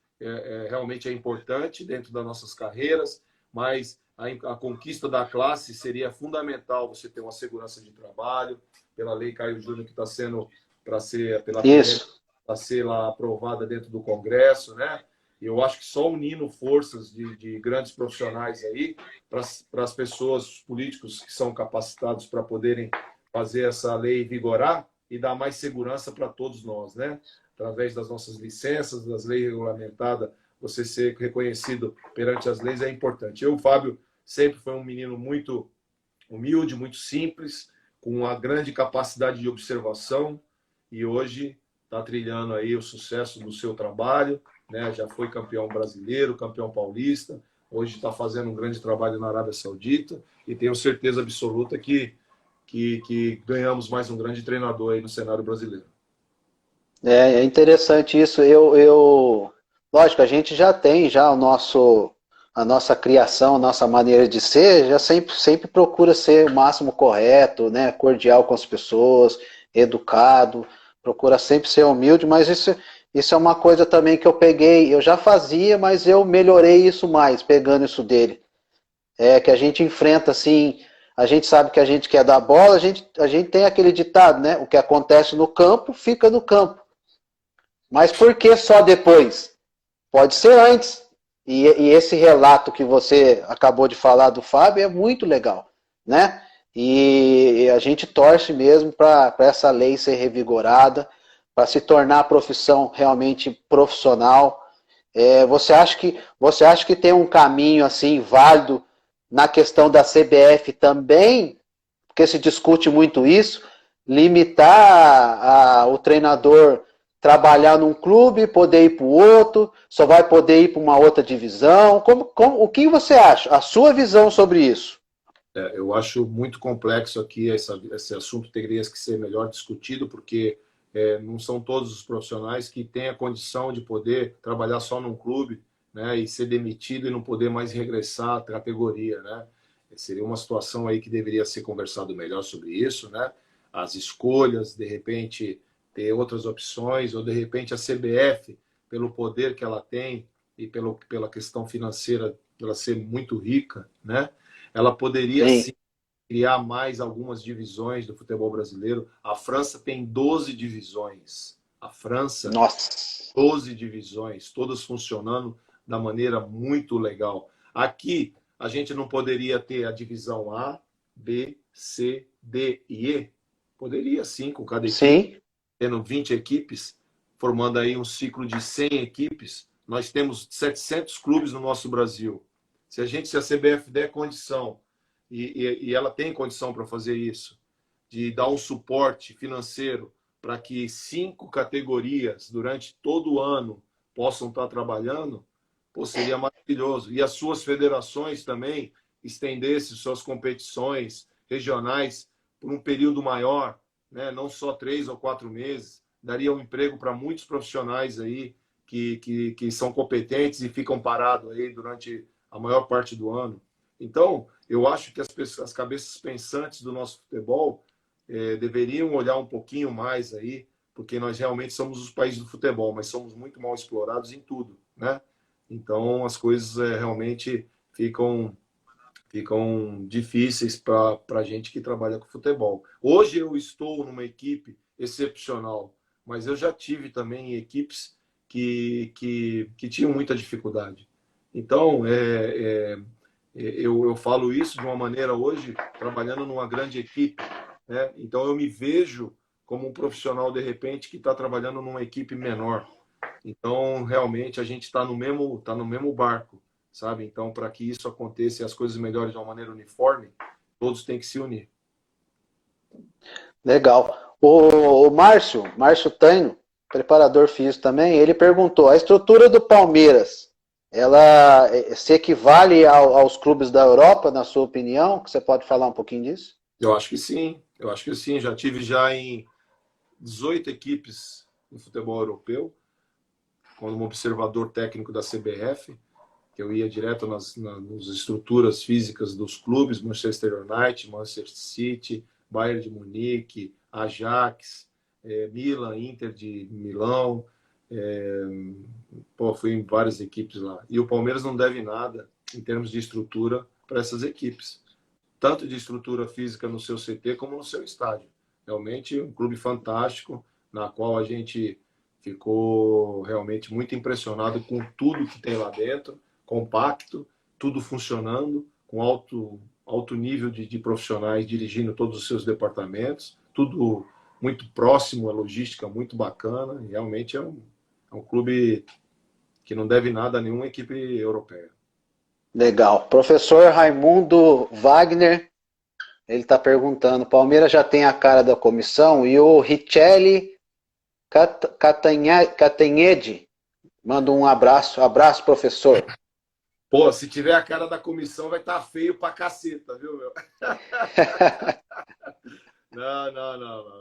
realmente é importante dentro das nossas carreiras, mas a conquista da classe seria fundamental você ter uma segurança de trabalho, pela lei Caio Júnior que está sendo para ser pela Isso. para ser lá aprovada dentro do Congresso, né? Eu acho que só unindo forças de grandes profissionais aí, para as pessoas, os políticos que são capacitados para poderem fazer essa lei vigorar e dar mais segurança para todos nós, né? Através das nossas licenças, das leis regulamentadas, você ser reconhecido perante as leis é importante. Eu, Fábio, sempre foi um menino muito humilde, muito simples, com uma grande capacidade de observação e hoje está trilhando aí o sucesso do seu trabalho, né? Já foi campeão brasileiro, campeão paulista, hoje está fazendo um grande trabalho na Arábia Saudita e tenho certeza absoluta que ganhamos mais um grande treinador aí no cenário brasileiro. É interessante isso. Lógico, a gente já tem já a nossa criação, a nossa maneira de ser, já sempre procura ser o máximo correto, né? Cordial com as pessoas, educado, procura sempre ser humilde, mas isso é uma coisa também que eu peguei, eu já fazia, mas eu melhorei isso mais, pegando isso dele. É que a gente enfrenta assim, a gente sabe que a gente quer dar bola, a gente tem aquele ditado, né? O que acontece no campo, fica no campo. Mas por que só depois? Pode ser antes. E esse relato que você acabou de falar do Fábio é muito legal, né? E a gente torce mesmo para essa lei ser revigorada, para se tornar a profissão realmente profissional. Você acha que tem um caminho assim válido na questão da CBF também, porque se discute muito isso, limitar o treinador trabalhar num clube, poder ir para o outro, só vai poder ir para uma outra divisão? O que você acha? A sua visão sobre isso? Eu acho muito complexo aqui, esse assunto teria que ser melhor discutido, porque não são todos os profissionais que têm a condição de poder trabalhar só num clube, né, e ser demitido e não poder mais regressar à categoria, né? Seria uma situação aí que deveria ser conversado melhor sobre isso, né? As escolhas, de repente, ter outras opções, ou de repente a CBF, pelo poder que ela tem e pela questão financeira, ela ser muito rica, né? Ela poderia Sim. sim criar mais algumas divisões do futebol brasileiro. A França tem 12 divisões. A França, Nossa. 12 divisões, todas funcionando da maneira muito legal. Aqui, a gente não poderia ter a divisão A, B, C, D e E? Poderia sim, com cada equipe, Sim. tendo 20 equipes, formando aí um ciclo de 100 equipes. Nós temos 700 clubes no nosso Brasil. Se a CBF der condição, e ela tem condição para fazer isso, de dar um suporte financeiro para que 5 categorias durante todo o ano possam estar trabalhando, pô, seria maravilhoso. E as suas federações também estendessem suas competições regionais por um período maior, né? Não só 3 ou 4 meses, daria um emprego para muitos profissionais aí que são competentes e ficam parados aí durante a maior parte do ano. Então, eu acho que as cabeças pensantes do nosso futebol deveriam olhar um pouquinho mais aí, porque nós realmente somos os países do futebol, mas somos muito mal explorados em tudo, né? Então, as coisas realmente ficam difíceis para a gente que trabalha com futebol. Hoje eu estou numa equipe excepcional, mas eu já tive também equipes que tinham muita dificuldade. Então, eu falo isso de uma maneira hoje, trabalhando numa grande equipe, né? Então, eu me vejo como um profissional, de repente, que está trabalhando numa equipe menor. Então, realmente, a gente tá no mesmo barco, sabe? Então, para que isso aconteça e as coisas melhorem de uma maneira uniforme, todos têm que se unir. Legal. O Márcio Taino, preparador físico também, ele perguntou, a estrutura do Palmeiras, ela se equivale aos clubes da Europa, na sua opinião? Você pode falar um pouquinho disso? Eu acho que sim, eu acho que sim. Já tive já em 18 equipes no futebol europeu, como observador técnico da CBF, que eu ia direto nas estruturas físicas dos clubes, Manchester United, Manchester City, Bayern de Munique, Ajax, Milan, Inter de Milão. Fui em várias equipes lá. E o Palmeiras não deve nada em termos de estrutura para essas equipes. Tanto de estrutura física no seu CT como no seu estádio. Realmente um clube fantástico, na qual a gente ficou realmente muito impressionado com tudo que tem lá dentro, compacto, tudo funcionando, com alto nível de profissionais dirigindo todos os seus departamentos, tudo muito próximo, a logística muito bacana, e realmente é um clube que não deve nada a nenhuma equipe europeia. Legal. Professor Raimundo Wagner, ele está perguntando, Palmeiras já tem a cara da comissão e o Richelli Catanhede manda um abraço. Abraço, professor. Pô, se tiver a cara da comissão, vai estar feio pra caceta, viu, meu?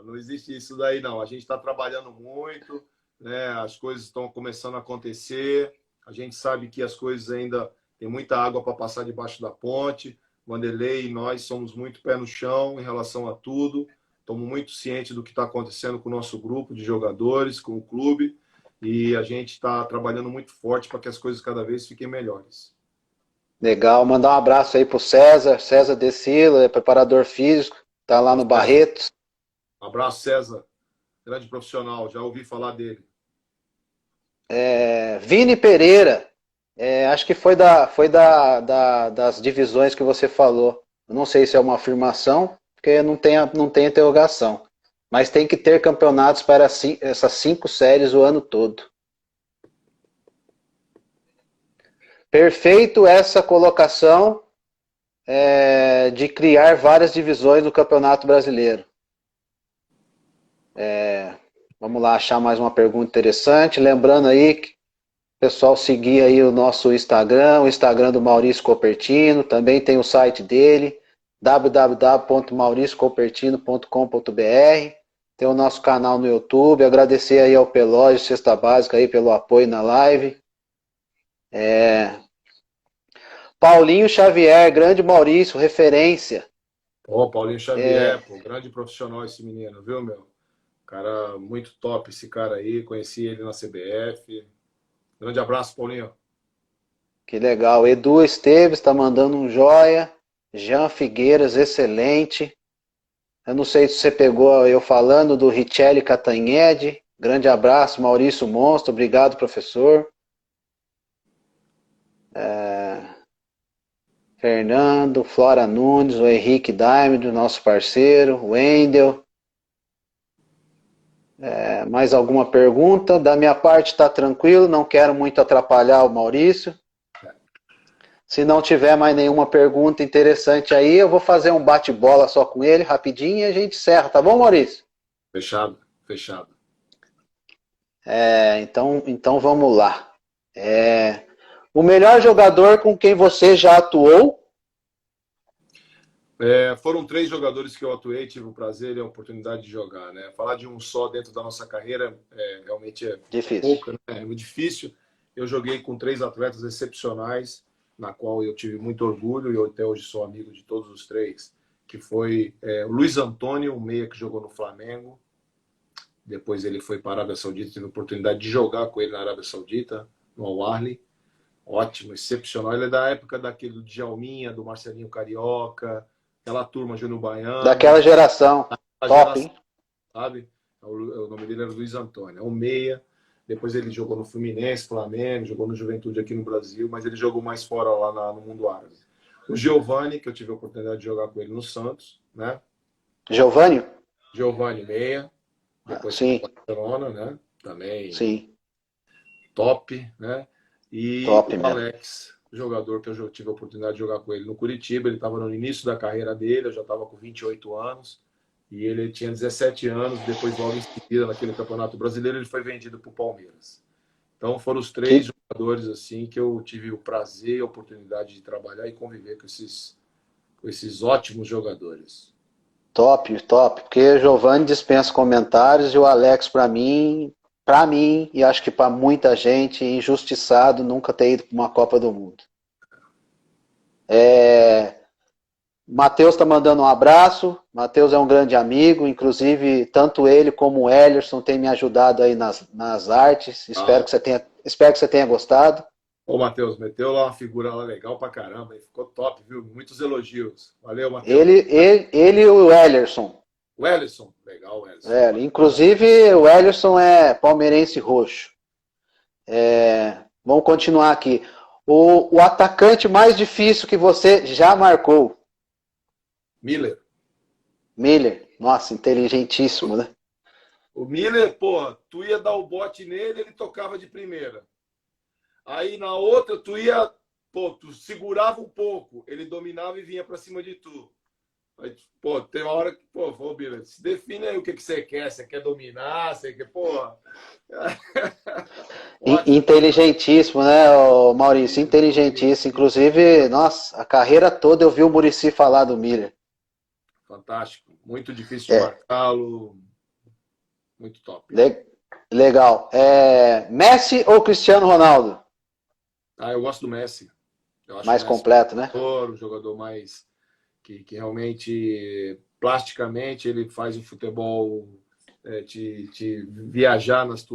Não existe isso daí, não. A gente está trabalhando muito, né? As coisas estão começando a acontecer. A gente sabe que as coisas ainda tem muita água para passar debaixo da ponte. Vanderlei e nós somos muito pé no chão em relação a tudo. Estamos muito cientes do que está acontecendo com o nosso grupo de jogadores, com o clube. E a gente está trabalhando muito forte para que as coisas cada vez fiquem melhores. Legal, mandar um abraço aí pro César Decila, é preparador físico, tá lá no Barretos. Um abraço, César, grande profissional, já ouvi falar dele. Vini Pereira, acho que foi das divisões que você falou. Não sei se é uma afirmação, porque não tem interrogação. Mas tem que ter campeonatos para essas 5 séries o ano todo. Perfeito essa colocação de criar várias divisões no Campeonato Brasileiro. Vamos lá achar mais uma pergunta interessante. Lembrando aí que o pessoal seguir aí o nosso Instagram, o Instagram do Maurício Copertino, também tem o site dele, www.mauriciocopertino.com.br. Tem o nosso canal no YouTube. Agradecer aí ao Pelógio Cesta Básica aí pelo apoio na live. Paulinho Xavier, grande Maurício, referência. Ó, Paulinho Xavier, pô, grande profissional esse menino, viu, meu? Cara muito top esse cara aí, conheci ele na CBF. Grande abraço, Paulinho. Que legal. Edu Esteves está mandando um joia. Jean Figueiras, excelente. Eu não sei se você pegou eu falando do Richelli Catanhede. Grande abraço, Maurício Monstro. Obrigado, professor. Fernando, Flora Nunes, o Henrique Diamond, nosso parceiro, o Wendel. Mais alguma pergunta? Da minha parte está tranquilo, não quero muito atrapalhar o Maurício. Se não tiver mais nenhuma pergunta interessante aí, eu vou fazer um bate-bola só com ele, rapidinho, e a gente encerra, tá bom, Maurício? Fechado, fechado. Então vamos lá. O melhor jogador com quem você já atuou? Foram 3 jogadores que eu atuei, tive o prazer e a oportunidade de jogar, né? Falar de um só dentro da nossa carreira realmente é Difícil. pouca, né? É muito difícil. Eu joguei com 3 atletas excepcionais, na qual eu tive muito orgulho e eu até hoje sou amigo de todos os 3, que foi o Luiz Antônio, um meia que jogou no Flamengo. Depois ele foi para a Arábia Saudita, tive a oportunidade de jogar com ele na Arábia Saudita, no Al-Ahly. Ótimo, excepcional. Ele é da época daquele do Djalminha, do Marcelinho Carioca, aquela turma Júnior Baiano, Daquela geração. a Top, geração, hein? sabe? O nome dele era Luiz Antônio. É um meia. Depois ele jogou no Fluminense, Flamengo, jogou no Juventude aqui no Brasil, mas ele jogou mais fora lá no mundo árabe. O Giovani, que eu tive a oportunidade de jogar com ele no Santos, né? Giovanni? Giovani Meia, depois foi Sim, para Barcelona, né? Também sim. top, né? E Top o mesmo. Alex, jogador que eu tive a oportunidade de jogar com ele no Curitiba, ele estava no início da carreira dele, eu já estava com 28 anos, e ele tinha 17 anos, depois logo em seguida, naquele Campeonato Brasileiro, ele foi vendido para o Palmeiras. Então foram os 3 Que jogadores assim que eu tive o prazer e a oportunidade de trabalhar e conviver com esses ótimos jogadores. top, top. Porque o Giovanni dispensa comentários e o Alex, para mim, e acho que para muita gente, injustiçado, nunca ter ido para uma Copa do Mundo. Matheus está mandando um abraço. Matheus é um grande amigo, inclusive tanto ele como o Ellerson têm me ajudado aí nas artes. Ah, Espero que você tenha gostado. ô, Matheus, meteu lá uma figura lá legal pra caramba, e ficou top, viu? Muitos elogios. Valeu, Matheus. Ele e o Ellerson. O Ellison, legal, o Ellison. Bacana. Inclusive, o Ellerson é palmeirense roxo. Vamos continuar aqui. O atacante mais difícil que você já marcou? Miller. Miller. Nossa, inteligentíssimo, né? O Miller, pô, tu ia dar o bote nele, ele tocava de primeira. Aí na outra, tu segurava um pouco, ele dominava e vinha pra cima de tu. Aí, pô, tem uma hora que, pô, Miller, se define aí o que você quer. Você quer dominar? Você quer, porra. Ótimo. Inteligentíssimo, né, Maurício? Inteligentíssimo. Inclusive, nossa, a carreira toda eu vi o Muricy falar do Miller. Fantástico. Muito difícil de marcá-lo. Muito top. Le- Legal. Messi ou Cristiano Ronaldo? Eu gosto do Messi. Eu acho o Mais Messi completo, né? um jogador mais que realmente, plasticamente, ele faz o futebol te viajar nos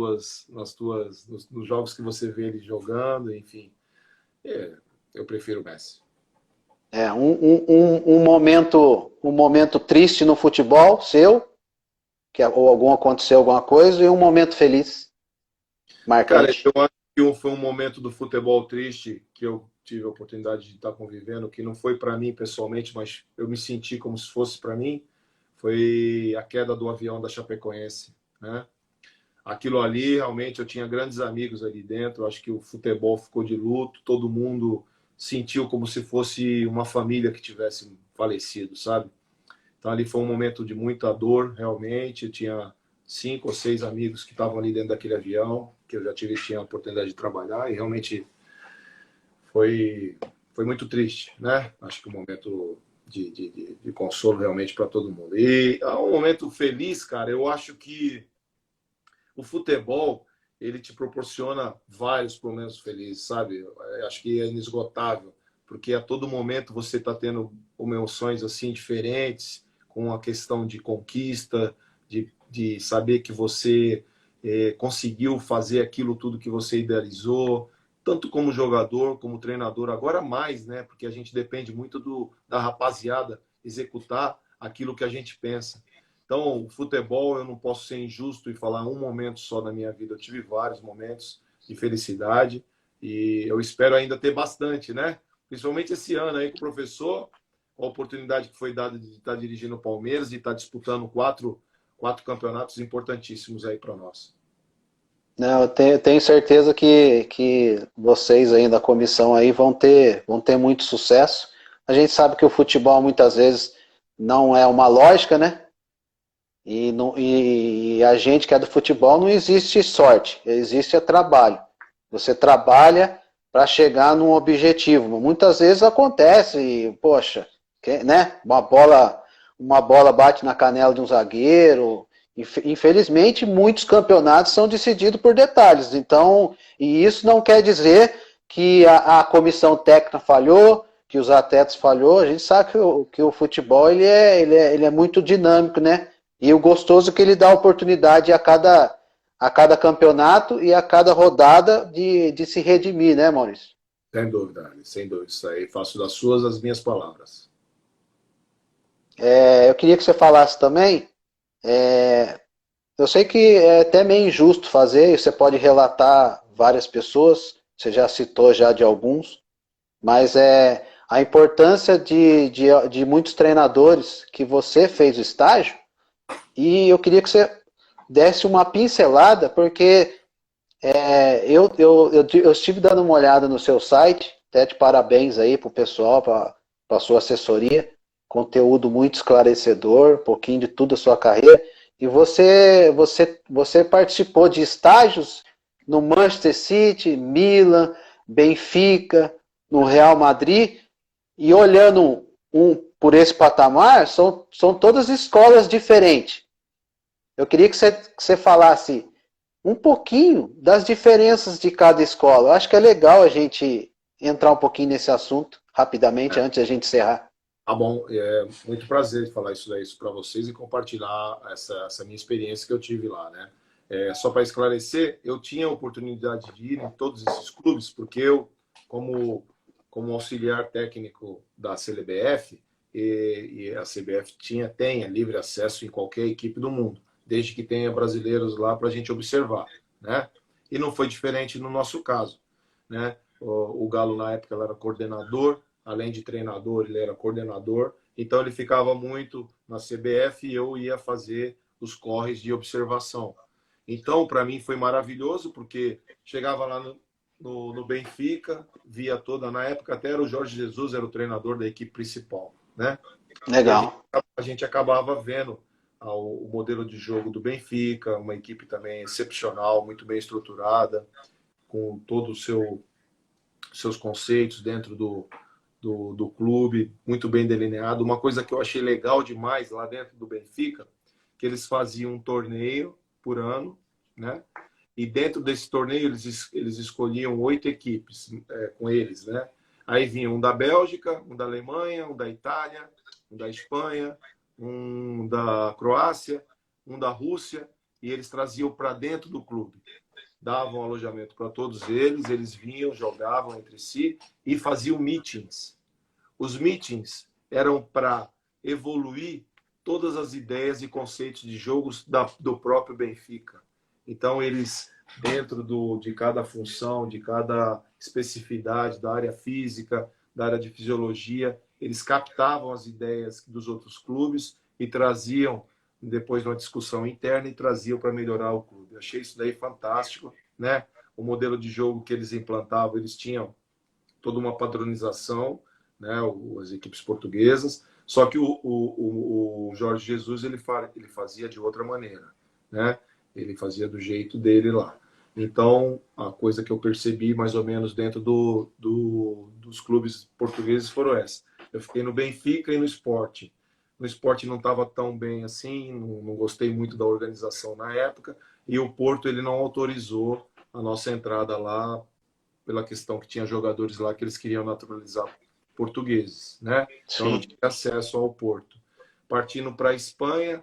jogos que você vê ele jogando, enfim. Eu prefiro o Messi. Um momento triste no futebol seu, ou aconteceu alguma coisa, e um momento feliz, Cara, marcante. eu acho que foi um momento do futebol triste que eu tive a oportunidade de estar convivendo, que não foi para mim pessoalmente, mas eu me senti como se fosse para mim, foi a queda do avião da Chapecoense, né? Aquilo ali, realmente, eu tinha grandes amigos ali dentro, acho que o futebol ficou de luto, todo mundo sentiu como se fosse uma família que tivesse falecido, sabe? Então ali foi um momento de muita dor, realmente, eu tinha 5 ou 6 amigos que estavam ali dentro daquele avião, que eu já tinha a oportunidade de trabalhar, e realmente foi, foi muito triste, né? Acho que um momento de consolo realmente para todo mundo. E um momento feliz, cara, eu acho que o futebol, ele te proporciona vários momentos felizes, sabe? Eu acho que é inesgotável, porque a todo momento você está tendo emoções assim diferentes, com a questão de conquista, de saber que você conseguiu fazer aquilo tudo que você idealizou, tanto como jogador, como treinador, agora mais, né? Porque a gente depende muito da rapaziada executar aquilo que a gente pensa. Então, o futebol, eu não posso ser injusto e falar um momento só na minha vida. Eu tive vários momentos de felicidade e eu espero ainda ter bastante, né? Principalmente esse ano aí com o professor, a oportunidade que foi dada de estar dirigindo o Palmeiras e estar disputando quatro campeonatos importantíssimos aí para nós. Não, eu tenho certeza que vocês aí da comissão aí vão ter muito sucesso. A gente sabe que o futebol muitas vezes não é uma lógica, né? E a gente que é do futebol não existe sorte, existe trabalho. Você trabalha para chegar num objetivo. Muitas vezes acontece, poxa, né? Uma bola bate na canela de um zagueiro. Infelizmente, muitos campeonatos são decididos por detalhes. Então, e isso não quer dizer que a comissão técnica falhou, que os atletas falhou. A gente sabe que o futebol ele é muito dinâmico, né? E o gostoso é que ele dá oportunidade a cada campeonato e a cada rodada de se redimir, né, Maurício? Sem dúvida, Ali, sem dúvida. Isso aí faço das suas as minhas palavras. Eu queria que você falasse também. Eu sei que é até meio injusto fazer, e você pode relatar várias pessoas, você já citou já de alguns, mas a importância de muitos treinadores que você fez o estágio, e eu queria que você desse uma pincelada, porque eu estive dando uma olhada no seu site, até de parabéns aí pro pessoal, para a sua assessoria, conteúdo muito esclarecedor, um pouquinho de tudo a sua carreira, e você participou de estágios no Manchester City, Milan, Benfica, no Real Madrid, e olhando por esse patamar, são todas escolas diferentes. Eu queria que você falasse um pouquinho das diferenças de cada escola. Eu acho que é legal a gente entrar um pouquinho nesse assunto rapidamente É. antes da gente encerrar. Tá bom, é muito prazer falar isso daí para vocês e compartilhar essa minha experiência que eu tive lá, né? Só para esclarecer, eu tinha a oportunidade de ir em todos esses clubes, porque eu, como auxiliar técnico da CBF, e a CBF tem livre acesso em qualquer equipe do mundo, desde que tenha brasileiros lá para a gente observar, né? E não foi diferente no nosso caso, né? O Galo, na época, ele era coordenador, além de treinador, ele era coordenador, então ele ficava muito na CBF e eu ia fazer os corres de observação. Então, para mim foi maravilhoso, porque chegava lá no Benfica, via toda, na época até era o Jorge Jesus, era o treinador da equipe principal, né? E a gente, Legal. a gente acabava vendo o modelo de jogo do Benfica, uma equipe também excepcional, muito bem estruturada, com todo o seus conceitos dentro do clube, muito bem delineado. Uma coisa que eu achei legal demais lá dentro do Benfica, que eles faziam um torneio por ano, né? E dentro desse torneio eles escolhiam 8 equipes com eles, né? Aí vinha um da Bélgica, um da Alemanha, um da Itália, um da Espanha, um da Croácia, um da Rússia, e eles traziam para dentro do clube, davam alojamento para todos eles, eles vinham, jogavam entre si e faziam meetings. Os meetings eram para evoluir todas as ideias e conceitos de jogos do próprio Benfica. Então, eles, dentro de cada função, de cada especificidade da área física, da área de fisiologia, eles captavam as ideias dos outros clubes e traziam, depois de uma discussão interna, e traziam para melhorar o clube. Eu achei isso daí fantástico, né? O modelo de jogo que eles implantavam, eles tinham toda uma padronização, né? As equipes portuguesas, só que o Jorge Jesus ele fazia de outra maneira. né? Ele fazia do jeito dele lá. Então, a coisa que eu percebi mais ou menos dentro dos clubes portugueses foram essa. Eu fiquei no Benfica e no Sport. No Sport não estava tão bem assim, não gostei muito da organização na época, e o Porto ele não autorizou a nossa entrada lá pela questão que tinha jogadores lá que eles queriam naturalizar portugueses, né? Então eu não tive acesso ao Porto. Partindo para a Espanha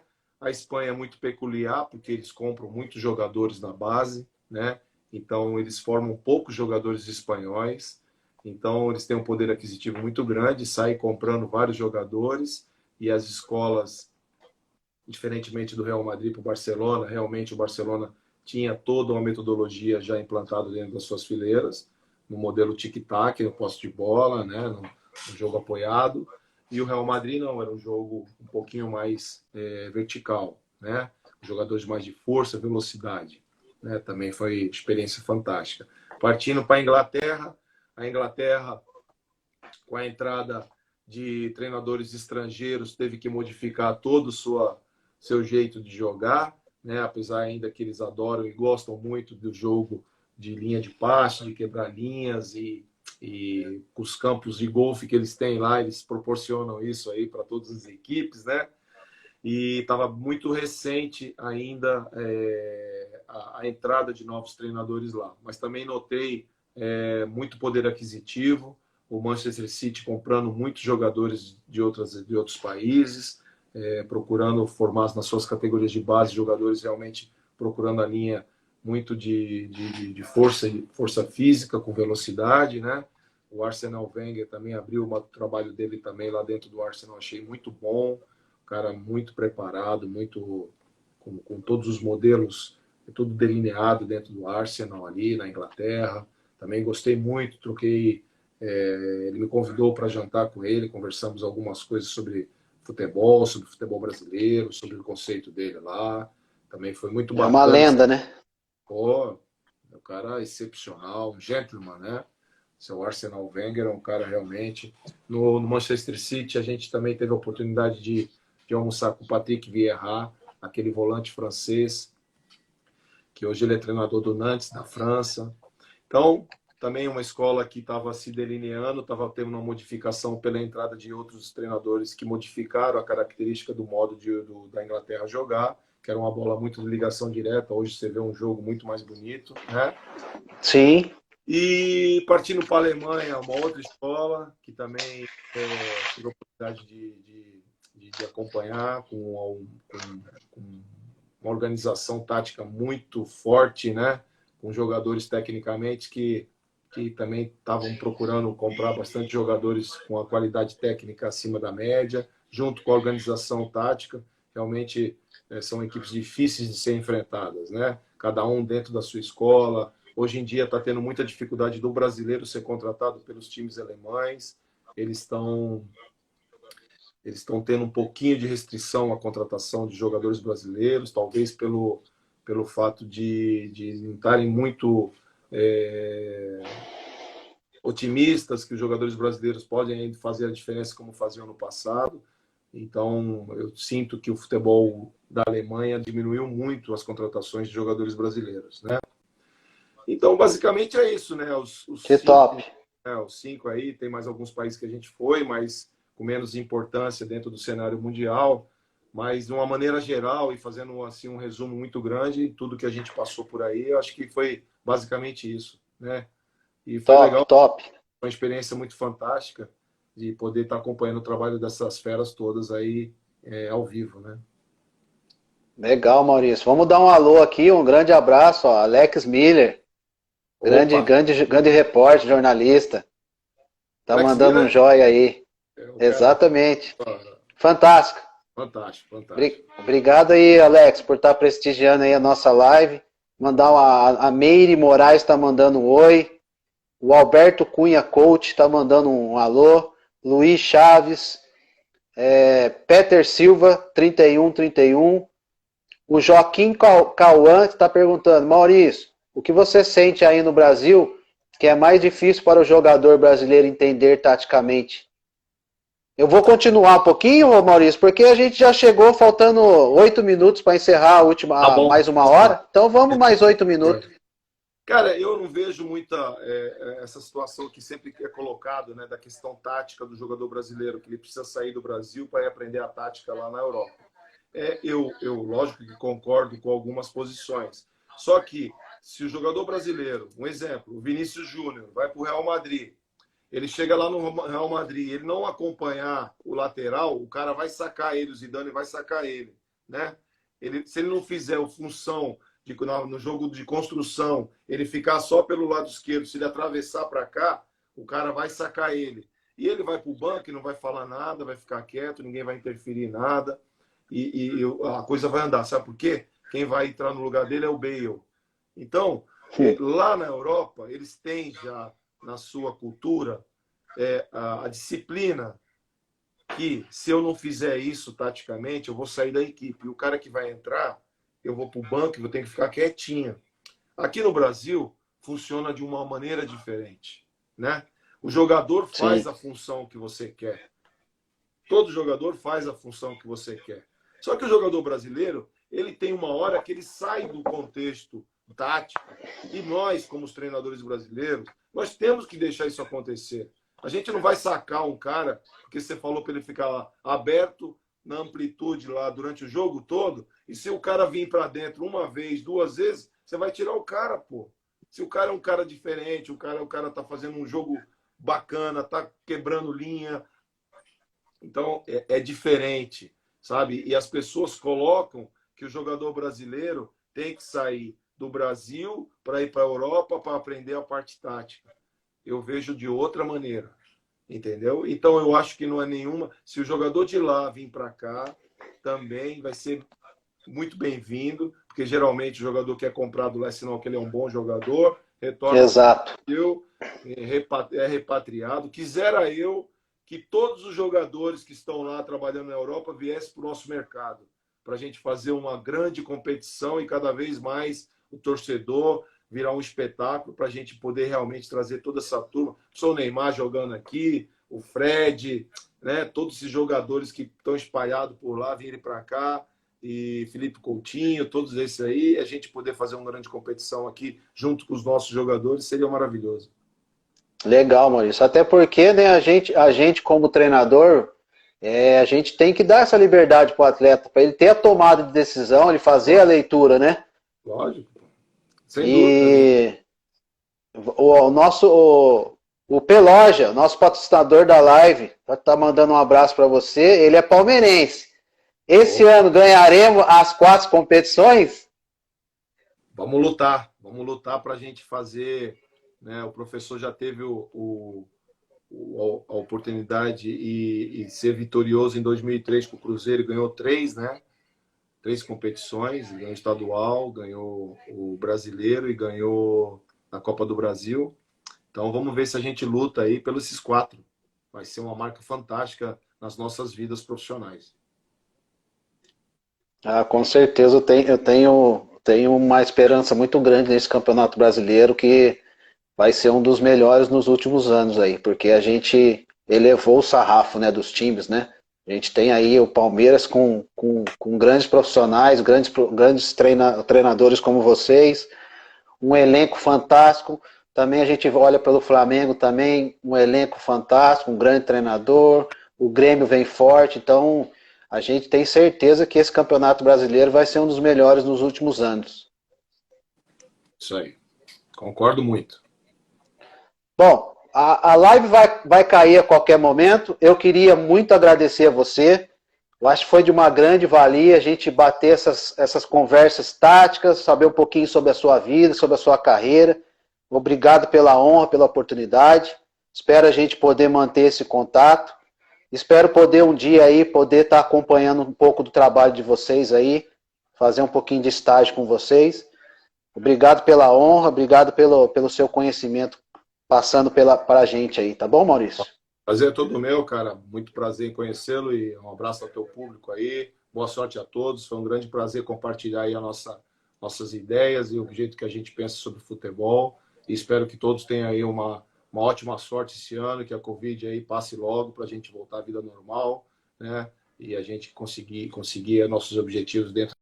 é muito peculiar porque eles compram muitos jogadores na base, né? Então eles formam poucos jogadores espanhóis. Então eles têm um poder aquisitivo muito grande, saem comprando vários jogadores e as escolas, diferentemente do Real Madrid para o Barcelona, realmente o Barcelona tinha toda uma metodologia já implantada dentro das suas fileiras, no modelo tic-tac, no posse de bola, né, no jogo apoiado. E o Real Madrid não, era um jogo um pouquinho mais vertical, né? Jogadores mais de força, velocidade, né? Também foi experiência fantástica. Partindo para a Inglaterra, com a entrada de treinadores estrangeiros, teve que modificar todo o seu jeito de jogar, né? Apesar ainda que eles adoram e gostam muito do jogo de linha de passe, de quebrar linhas e os campos de golfe que eles têm lá, eles proporcionam isso aí para todas as equipes, né? E estava muito recente ainda a entrada de novos treinadores lá. Mas também notei muito poder aquisitivo, o Manchester City comprando muitos jogadores de outros países, procurando formar nas suas categorias de base jogadores realmente procurando a linha muito de força física, com velocidade, né? O Arsenal Wenger também abriu o trabalho dele também lá dentro do Arsenal, achei muito bom, um cara muito preparado, muito com todos os modelos, tudo delineado dentro do Arsenal ali na Inglaterra. Também gostei muito, ele me convidou para jantar com ele, conversamos algumas coisas sobre futebol brasileiro, sobre o conceito dele lá. Também foi muito bacana. É uma lenda, né? Pô, é um cara excepcional, um gentleman, né? Seu Arsenal Wenger é um cara realmente. No Manchester City, a gente também teve a oportunidade de almoçar com o Patrick Vieira, aquele volante francês, que hoje ele é treinador do Nantes, da França. Então, também uma escola que estava se delineando, estava tendo uma modificação pela entrada de outros treinadores que modificaram a característica do modo da Inglaterra jogar, que era uma bola muito de ligação direta. Hoje você vê um jogo muito mais bonito, né? Sim. E partindo para a Alemanha, uma outra escola que também tive a oportunidade de acompanhar com uma organização tática muito forte, né? Com jogadores tecnicamente que também estavam procurando comprar bastante jogadores com a qualidade técnica acima da média, junto com a organização tática. Realmente são equipes difíceis de ser enfrentadas, né? Cada um dentro da sua escola. Hoje em dia está tendo muita dificuldade do brasileiro ser contratado pelos times alemães. Eles estão tendo um pouquinho de restrição à contratação de jogadores brasileiros, talvez pelo fato de não estarem muito otimistas que os jogadores brasileiros podem fazer a diferença como faziam no passado. Então, eu sinto que o futebol da Alemanha diminuiu muito as contratações de jogadores brasileiros, né? Então, basicamente é isso, né? Os 5 aí, tem mais alguns países que a gente foi, mas com menos importância dentro do cenário mundial. Mas, de uma maneira geral, e fazendo assim, um resumo muito grande, tudo que a gente passou por aí, eu acho que foi basicamente isso, né? E foi legal, uma experiência muito fantástica de poder estar acompanhando o trabalho dessas feras todas aí ao vivo, né? Legal, Maurício. Vamos dar um alô aqui, um grande abraço, ó, Alex Miller, grande repórter, jornalista. Tá Alex mandando Miller, um joia aí. Exatamente. Fantástico. Fantástico. Obrigado aí, Alex, por estar prestigiando aí a nossa live. Mandar a Meire Moraes está mandando um oi. O Alberto Cunha Coach está mandando um alô. Luiz Chaves. Peter Silva, 3131. O Joaquim Cauã está perguntando, Maurício, o que você sente aí no Brasil que é mais difícil para o jogador brasileiro entender taticamente? Eu vou continuar um pouquinho, ô Maurício, porque a gente já chegou faltando 8 minutos para encerrar Tá bom. mais 1 hora. Então vamos mais 8 minutos. Cara, eu não vejo muita essa situação que sempre é colocado, né, da questão tática do jogador brasileiro, que ele precisa sair do Brasil para ir aprender a tática lá na Europa. Eu, lógico que concordo com algumas posições. Só que se o jogador brasileiro, um exemplo, o Vinícius Júnior, vai para o Real Madrid, ele chega lá no Real Madrid, ele não acompanhar o lateral, o cara vai sacar ele, o Zidane vai sacar ele, né? Se ele não fizer a função no jogo de construção, ele ficar só pelo lado esquerdo, se ele atravessar para cá, o cara vai sacar ele. E ele vai para o banco e não vai falar nada, vai ficar quieto, ninguém vai interferir em nada. E a coisa vai andar. Sabe por quê? Quem vai entrar no lugar dele é o Bale. Então, lá na Europa, eles têm já na sua cultura a disciplina que, se eu não fizer isso taticamente, eu vou sair da equipe. E o cara que vai entrar, eu vou para o banco e vou ter que ficar quietinho. Aqui no Brasil, funciona de uma maneira diferente, né? O jogador faz a função que você quer. Todo jogador faz a função que você quer. Só que o jogador brasileiro, ele tem uma hora que ele sai do contexto tático. E nós, como os treinadores brasileiros, nós temos que deixar isso acontecer. A gente não vai sacar um cara, porque você falou para ele ficar lá, aberto na amplitude lá durante o jogo todo, e se o cara vir para dentro uma vez, 2 vezes, você vai tirar o cara, pô. Se o cara é um cara diferente, o cara tá fazendo um jogo bacana, tá quebrando linha, então é diferente, sabe? E as pessoas colocam que o jogador brasileiro tem que sair do Brasil para ir para a Europa para aprender a parte tática. Eu vejo de outra maneira, entendeu? Então eu acho que não é nenhuma. Se o jogador de lá vir para cá, também vai ser muito bem-vindo, porque geralmente o jogador que é comprado lá é sinal que ele é um bom jogador, retorna Exato. ao Brasil, é repatriado. Quisera eu que todos os jogadores que estão lá trabalhando na Europa viessem para o nosso mercado, para a gente fazer uma grande competição e cada vez mais o torcedor virar um espetáculo para a gente poder realmente trazer toda essa turma. Só o Neymar jogando aqui, o Fred, né? Todos esses jogadores que estão espalhados por lá virem para cá, e Felipe Coutinho, todos esses aí, a gente poder fazer uma grande competição aqui junto com os nossos jogadores seria maravilhoso. Legal, Maurício. Até porque, né, a gente como treinador, a gente tem que dar essa liberdade para o atleta, para ele ter a tomada de decisão, ele fazer a leitura, né? Lógico. Sem dúvida. E o Peloja, nosso patrocinador da live, tá mandando um abraço para você. Ele é palmeirense. Esse ano ganharemos as 4 competições? Vamos lutar para a gente fazer, né? O professor já teve a oportunidade e ser vitorioso em 2003 com o Cruzeiro, ganhou 3, né? 3 competições, ganhou o estadual, ganhou o brasileiro e ganhou a Copa do Brasil. Então vamos ver se a gente luta aí pelos esses 4. Vai ser uma marca fantástica nas nossas vidas profissionais. Com certeza eu tenho uma esperança muito grande nesse Campeonato Brasileiro, que vai ser um dos melhores nos últimos anos aí, porque a gente elevou o sarrafo, né, dos times, né? A gente tem aí o Palmeiras com grandes profissionais, grandes treinadores como vocês, um elenco fantástico. Também a gente olha pelo Flamengo também, um elenco fantástico, um grande treinador, o Grêmio vem forte, então a gente tem certeza que esse Campeonato Brasileiro vai ser um dos melhores nos últimos anos. Isso aí. Concordo muito. Bom, a live vai cair a qualquer momento. Eu queria muito agradecer a você. Eu acho que foi de uma grande valia a gente bater essas conversas táticas, saber um pouquinho sobre a sua vida, sobre a sua carreira. Obrigado pela honra, pela oportunidade. Espero a gente poder manter esse contato. Espero poder um dia aí poder estar acompanhando um pouco do trabalho de vocês aí, fazer um pouquinho de estágio com vocês. Obrigado pela honra, obrigado pelo seu conhecimento passando para a gente aí, tá bom, Maurício? Prazer é todo meu, cara. Muito prazer em conhecê-lo e um abraço ao teu público aí. Boa sorte a todos. Foi um grande prazer compartilhar aí nossas ideias e o jeito que a gente pensa sobre futebol. E espero que todos tenham aí uma ótima sorte esse ano, que a Covid aí passe logo para a gente voltar à vida normal, né? E a gente conseguir nossos objetivos dentro